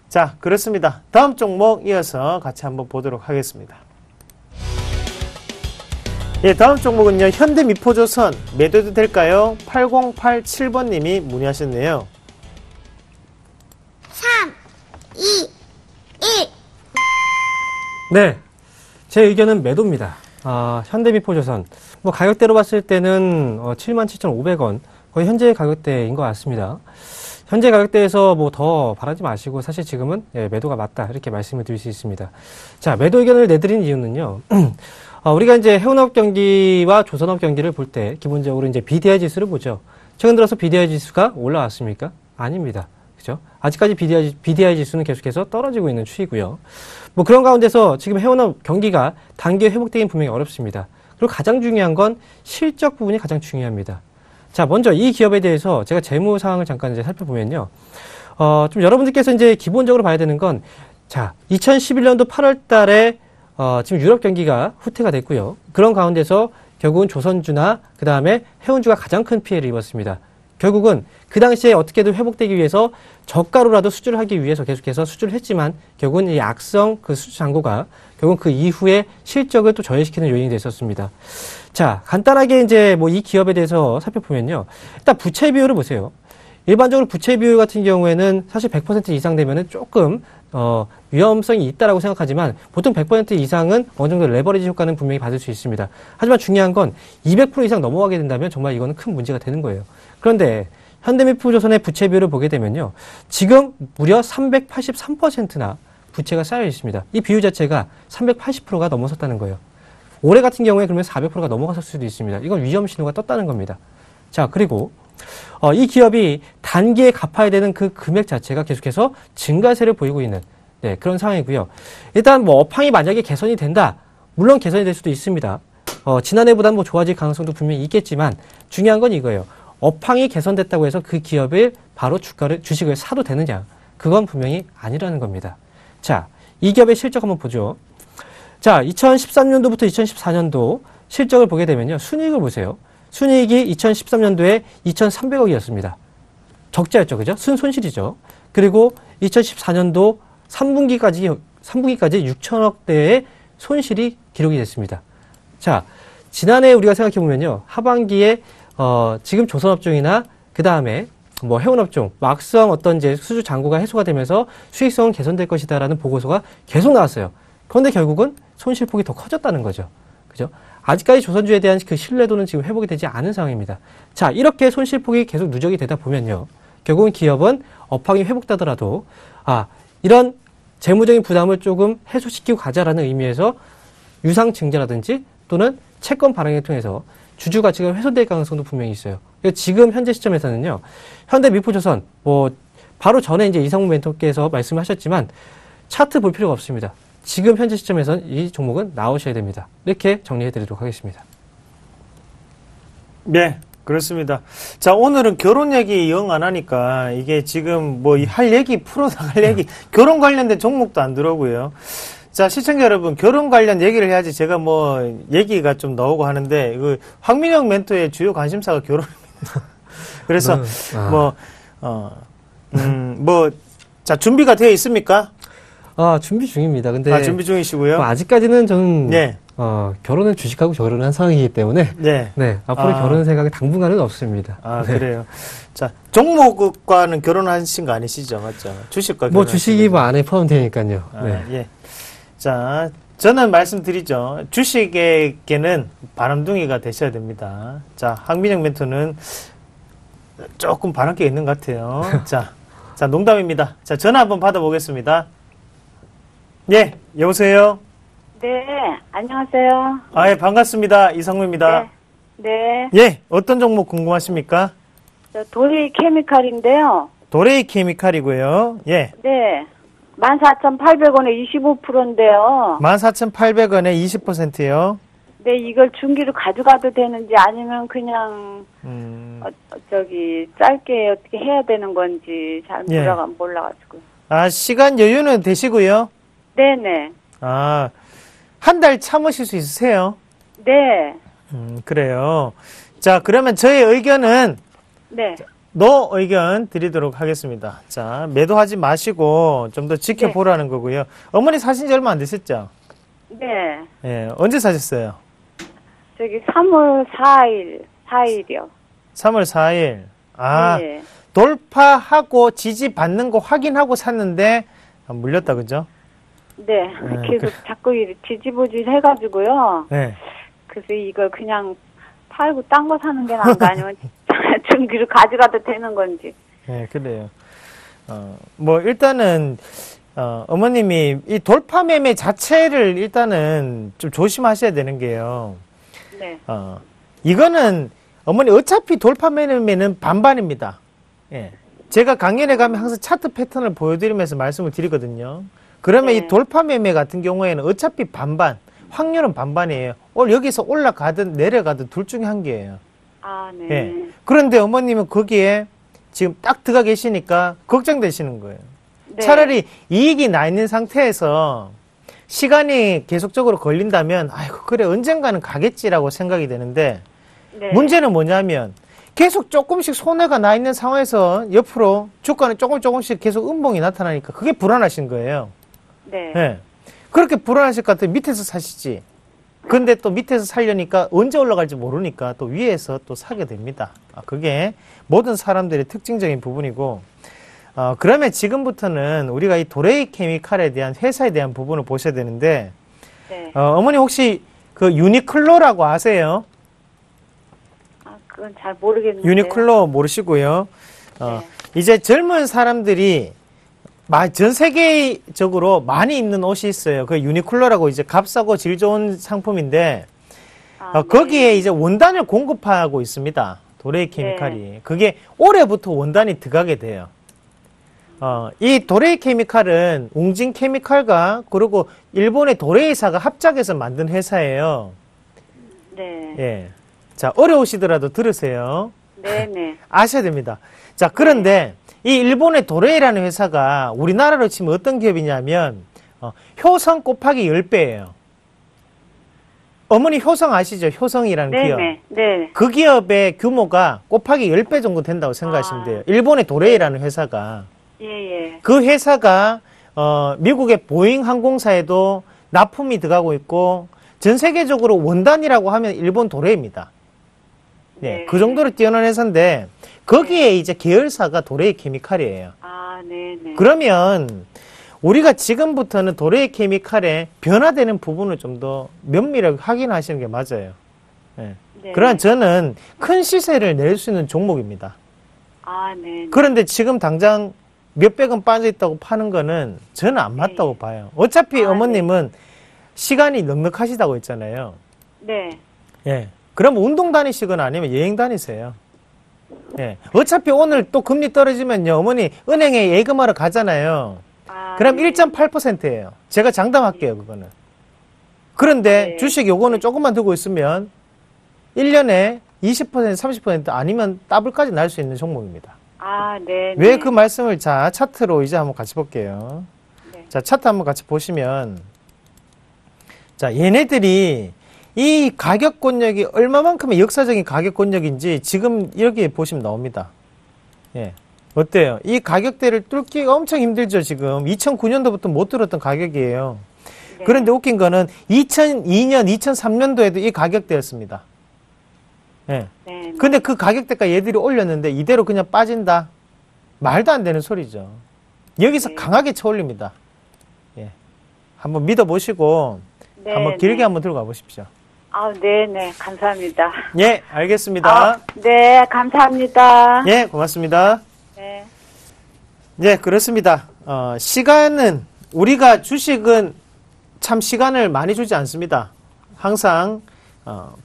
자, 그렇습니다. 다음 종목 이어서 같이 한번 보도록 하겠습니다. 다음 종목은요, 현대미포조선 매도도 될까요? 8087번님이 문의하셨네요. 3, 2, 1. 네. 제 의견은 매도입니다. 현대미포조선. 가격대로 봤을 때는 77,500원. 거의 현재 가격대인 것 같습니다. 현재 가격대에서 더 바라지 마시고 사실 지금은 매도가 맞다. 이렇게 말씀을 드릴 수 있습니다. 자, 매도 의견을 내드린 이유는요. 우리가 이제 해운업 경기와 조선업 경기를 볼 때 기본적으로 이제 BDI 지수를 보죠. 최근 들어서 BDI 지수가 올라왔습니까? 아닙니다. 그죠? 아직까지 BDI 지수는 계속해서 떨어지고 있는 추이고요. 그런 가운데서 지금 해운업 경기가 단기 회복되긴 분명히 어렵습니다. 그리고 가장 중요한 건 실적 부분이 가장 중요합니다. 자, 먼저 이 기업에 대해서 제가 재무 상황을 잠깐 이제 살펴보면요. 좀 여러분들께서 이제 기본적으로 봐야 되는 건, 자, 2011년도 8월 달에 지금 유럽 경기가 후퇴가 됐고요. 그런 가운데서 결국은 조선주나 그 다음에 해운주가 가장 큰 피해를 입었습니다. 결국은 그 당시에 어떻게든 회복되기 위해서 저가로라도 수주를 하기 위해서 계속해서 수주를 했지만 결국은 이 악성 그 수주 잔고가 결국은 그 이후에 실적을 또 저해시키는 요인이 됐었습니다. 자, 간단하게 이제 이 기업에 대해서 살펴보면요. 일단 부채 비율을 보세요. 일반적으로 부채 비율 같은 경우에는 사실 100% 이상 되면은 조금 위험성이 있다라고 생각하지만 보통 100% 이상은 어느 정도 레버리지 효과는 분명히 받을 수 있습니다. 하지만 중요한 건 200% 이상 넘어가게 된다면 정말 이거는 큰 문제가 되는 거예요. 그런데 현대미푸조선의 부채 비율을 보게 되면요. 지금 무려 383%나 부채가 쌓여 있습니다. 이 비율 자체가 380%가 넘어섰다는 거예요. 올해 같은 경우에 그러면 400%가 넘어갔을 수도 있습니다. 이건 위험 신호가 떴다는 겁니다. 자, 그리고 이 기업이 단기에 갚아야 되는 그 금액 자체가 계속해서 증가세를 보이고 있는 그런 상황이고요. 일단 뭐 업황이 만약에 개선이 된다. 물론 개선이 될 수도 있습니다. 지난해보다는 뭐 좋아질 가능성도 분명히 있겠지만 중요한 건 이거예요. 업황이 개선됐다고 해서 그 기업을 바로 주식을 사도 되느냐? 그건 분명히 아니라는 겁니다. 자, 이 기업의 실적 한번 보죠. 자, 2013년도부터 2014년도 실적을 보게 되면요. 순이익을 보세요. 순이익이 2013년도에 2,300억이었습니다. 적자였죠. 그죠? 순손실이죠. 그리고 2014년도 3분기까지 6천억대의 손실이 기록이 됐습니다. 자, 지난해 우리가 생각해보면요. 하반기에 지금 조선업종이나 그 다음에 뭐 해운업종, 막스형 어떤 이제 수주 잔고가 해소가 되면서 수익성은 개선될 것이다라는 보고서가 계속 나왔어요. 그런데 결국은 손실폭이 더 커졌다는 거죠. 그죠? 아직까지 조선주에 대한 그 신뢰도는 지금 회복이 되지 않은 상황입니다. 자, 이렇게 손실폭이 계속 누적이 되다 보면요. 결국은 기업은 업황이 회복되더라도, 이런 재무적인 부담을 조금 해소시키고 가자라는 의미에서 유상증자라든지 또는 채권 발행을 통해서 주주 가치가 훼손될 가능성도 분명히 있어요. 지금 현재 시점에서는요, 현대미포조선, 바로 전에 이제 이상무 멘토께서 말씀하셨지만, 차트 볼 필요가 없습니다. 지금 현재 시점에서는 이 종목은 나오셔야 됩니다. 이렇게 정리해 드리도록 하겠습니다. 네, 그렇습니다. 자, 오늘은 결혼 얘기 영 안 하니까 이게 지금 뭐 할 얘기, 풀어나갈 얘기, 결혼 관련된 종목도 안 들어오고요. 자, 시청자 여러분, 결혼 관련 얘기를 해야지 제가 뭐 얘기가 좀 나오고 하는데, 황민영 멘토의 주요 관심사가 결혼입니다. 그래서 자, 준비가 되어 있습니까? 준비 중입니다. 근데 준비 중이시고요. 아직까지는 저는 결혼을 주식하고 결혼을 한 상황이기 때문에 앞으로 결혼 생각이 당분간은 없습니다. 그래요. 자, 종목과는 결혼하신 거 아니시죠, 맞죠? 주식과 주식이 안에 포함되니까요. 예. 자, 저는 말씀드리죠. 주식에게는 바람둥이가 되셔야 됩니다. 자, 황민영 멘토는 조금 바람게 있는 것 같아요. 자, 농담입니다. 자, 전화 한번 받아보겠습니다. 예, 여보세요? 네, 안녕하세요. 예, 반갑습니다. 이상무입니다. 네. 예, 어떤 종목 궁금하십니까? 저 도레이 케미칼인데요. 도레이 케미칼이고요. 예. 네. 14,800원에 25%인데요. 14,800원에 20%요. 네, 이걸 중기로 가져가도 되는지 아니면 그냥 짧게 어떻게 해야 되는 건지 잘 몰라가지고. 시간 여유는 되시고요. 네네. 한 달 참으실 수 있으세요? 네. 그래요. 자, 그러면 저의 의견은 노 의견 드리도록 하겠습니다. 자, 매도하지 마시고 좀 더 지켜보라는 거고요. 어머니 사신 지 얼마 안 되셨죠? 네. 예, 언제 사셨어요? 3월 4일이요. 3월 4일. 네. 돌파하고 지지 받는 거 확인하고 샀는데 물렸다, 그죠? 네. 계속 자꾸 지지부질 해가지고요. 네. 그래서 이걸 그냥 팔고 딴 거 사는 게 나은 거 아니면 중기로 가져가도 되는 건지. 네, 그래요. 일단은, 어머님이 이 돌파 매매 자체를 일단은 좀 조심하셔야 되는 게요. 네. 이거는 어머니 어차피 돌파 매매는 반반입니다. 예. 제가 강연에 가면 항상 차트 패턴을 보여드리면서 말씀을 드리거든요. 그러면 이 돌파 매매 같은 경우에는 어차피 반반, 확률은 반반이에요. 여기서 올라가든 내려가든 둘 중에 한 개예요. 네. 예. 그런데 어머님은 거기에 지금 딱 들어가 계시니까 걱정되시는 거예요. 네. 차라리 이익이 나 있는 상태에서 시간이 계속적으로 걸린다면, 그래, 언젠가는 가겠지라고 생각이 되는데, 문제는 뭐냐면, 계속 조금씩 손해가 나 있는 상황에서 옆으로 주가는 조금씩 계속 음봉이 나타나니까 그게 불안하신 거예요. 네. 예. 그렇게 불안하실 것 같아요. 밑에서 사시지. 근데 또 밑에서 살려니까 언제 올라갈지 모르니까 또 위에서 또 사게 됩니다. 그게 모든 사람들의 특징적인 부분이고, 그러면 지금부터는 우리가 이 도레이 케미칼에 대한 회사에 대한 부분을 보셔야 되는데, 네. 어머니 혹시 그 유니클로라고 아세요? 아, 그건 잘 모르겠는데. 유니클로 모르시고요. 네. 이제 젊은 사람들이 전 세계적으로 많이 입는 옷이 있어요. 그 유니클로라고 이제 값싸고 질 좋은 상품인데, 아, 거기에 이제 원단을 공급하고 있습니다. 도레이 케미칼이. 그게 올해부터 원단이 들어가게 돼요. 이 도레이 케미칼은 웅진 케미칼과 그리고 일본의 도레이사가 합작해서 만든 회사예요. 네. 예. 자, 어려우시더라도 들으세요. 네네. 아셔야 됩니다. 자, 그런데 이 일본의 도레이라는 회사가 우리나라로 치면 어떤 기업이냐면, 효성 곱하기 10배예요. 어머니 효성 아시죠? 효성이라는 기업. 네네. 네. 그 기업의 규모가 곱하기 10배 정도 된다고 생각하시면 돼요. 일본의 도레이라는 회사가. 예. 그 회사가 미국의 보잉 항공사에도 납품이 들어가고 있고 전 세계적으로 원단이라고 하면 일본 도레이입니다. 네, 그 정도로 뛰어난 회사인데 거기에 이제 계열사가 도레이 케미칼이에요. 아, 네네. 그러면 우리가 지금부터는 도레이 케미칼에 변화되는 부분을 좀 더 면밀하게 확인하시는 게 맞아요. 네. 네. 그러나 저는 큰 시세를 낼 수 있는 종목입니다. 아, 네. 그런데 지금 당장 몇백원 빠져있다고 파는 거는 저는 안 맞다고 봐요. 어차피 어머님은 시간이 넉넉하시다고 했잖아요. 네. 예. 그럼 운동 다니시거나 아니면 여행 다니세요. 예. 어차피 오늘 또 금리 떨어지면요. 어머니 은행에 예금하러 가잖아요. 아, 그럼 네. 1.8%예요. 제가 장담할게요, 그거는. 그런데 네. 주식 요거는 조금만 들고 있으면 1년에 20%, 30% 아니면 더블까지 날 수 있는 종목입니다. 아, 네. 왜 그 말씀을 차트로 이제 한번 같이 볼게요. 네. 자, 차트 한번 같이 보시면, 자, 얘네들이 이 가격권력이 얼마만큼의 역사적인 가격권력인지 지금 여기 보시면 나옵니다. 예. 어때요? 이 가격대를 뚫기가 엄청 힘들죠, 지금. 2009년도부터 못 뚫었던 가격이에요. 네. 그런데 웃긴 거는 2002년, 2003년도에도 이 가격대였습니다. 예. 네. 근데 그 가격대가 얘들이 올렸는데 이대로 그냥 빠진다? 말도 안 되는 소리죠. 여기서 네. 강하게 쳐올립니다. 예. 한번 믿어보시고 네, 한번 길게 네. 한번 들어가 보십시오. 아, 네네. 감사합니다. 예, 알겠습니다. 아, 네, 감사합니다. 예, 고맙습니다. 네. 예, 그렇습니다. 시간은, 우리가 주식은 참 시간을 많이 주지 않습니다. 항상,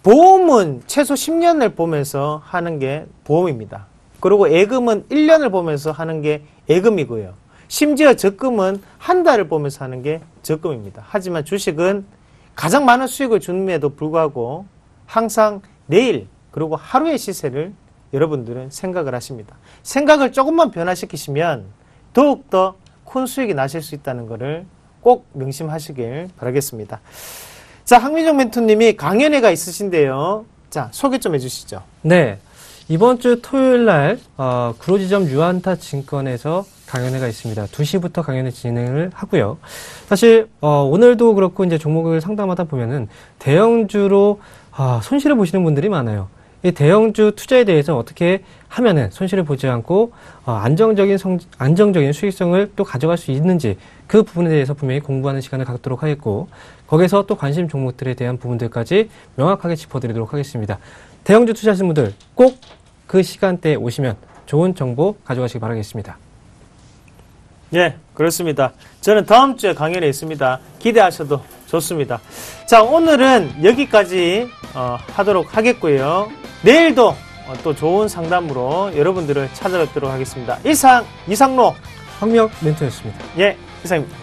보험은 최소 10년을 보면서 하는 게 보험입니다. 그리고 예금은 1년을 보면서 하는 게 예금이고요. 심지어 적금은 한 달을 보면서 하는 게 적금입니다. 하지만 주식은 가장 많은 수익을 줌에도 불구하고 항상 내일 그리고 하루의 시세를 여러분들은 생각을 하십니다. 생각을 조금만 변화시키시면 더욱더 큰 수익이 나실 수 있다는 것을 꼭 명심하시길 바라겠습니다. 자, 황민정 멘토님이 강연회가 있으신데요. 자, 소개 좀 해주시죠. 네. 이번 주 토요일 날, 구로지점 유안타 증권에서 강연회가 있습니다. 2시부터 강연회 진행을 하고요. 사실, 오늘도 그렇고 이제 종목을 상담하다 보면은 대형주로, 손실을 보시는 분들이 많아요. 이 대형주 투자에 대해서 어떻게 하면은 손실을 보지 않고, 안정적인 수익성을 또 가져갈 수 있는지 그 부분에 대해서 분명히 공부하는 시간을 갖도록 하겠고, 거기서 또 관심 종목들에 대한 부분들까지 명확하게 짚어드리도록 하겠습니다. 대형주 투자하시는 분들 꼭 그 시간대에 오시면 좋은 정보 가져가시기 바라겠습니다. 예, 그렇습니다. 저는 다음 주에 강연에 있습니다. 기대하셔도 좋습니다. 자, 오늘은 여기까지 하도록 하겠고요. 내일도 또 좋은 상담으로 여러분들을 찾아뵙도록 하겠습니다. 이상 이상로 황미영 멘토였습니다. 예, 이상입니다.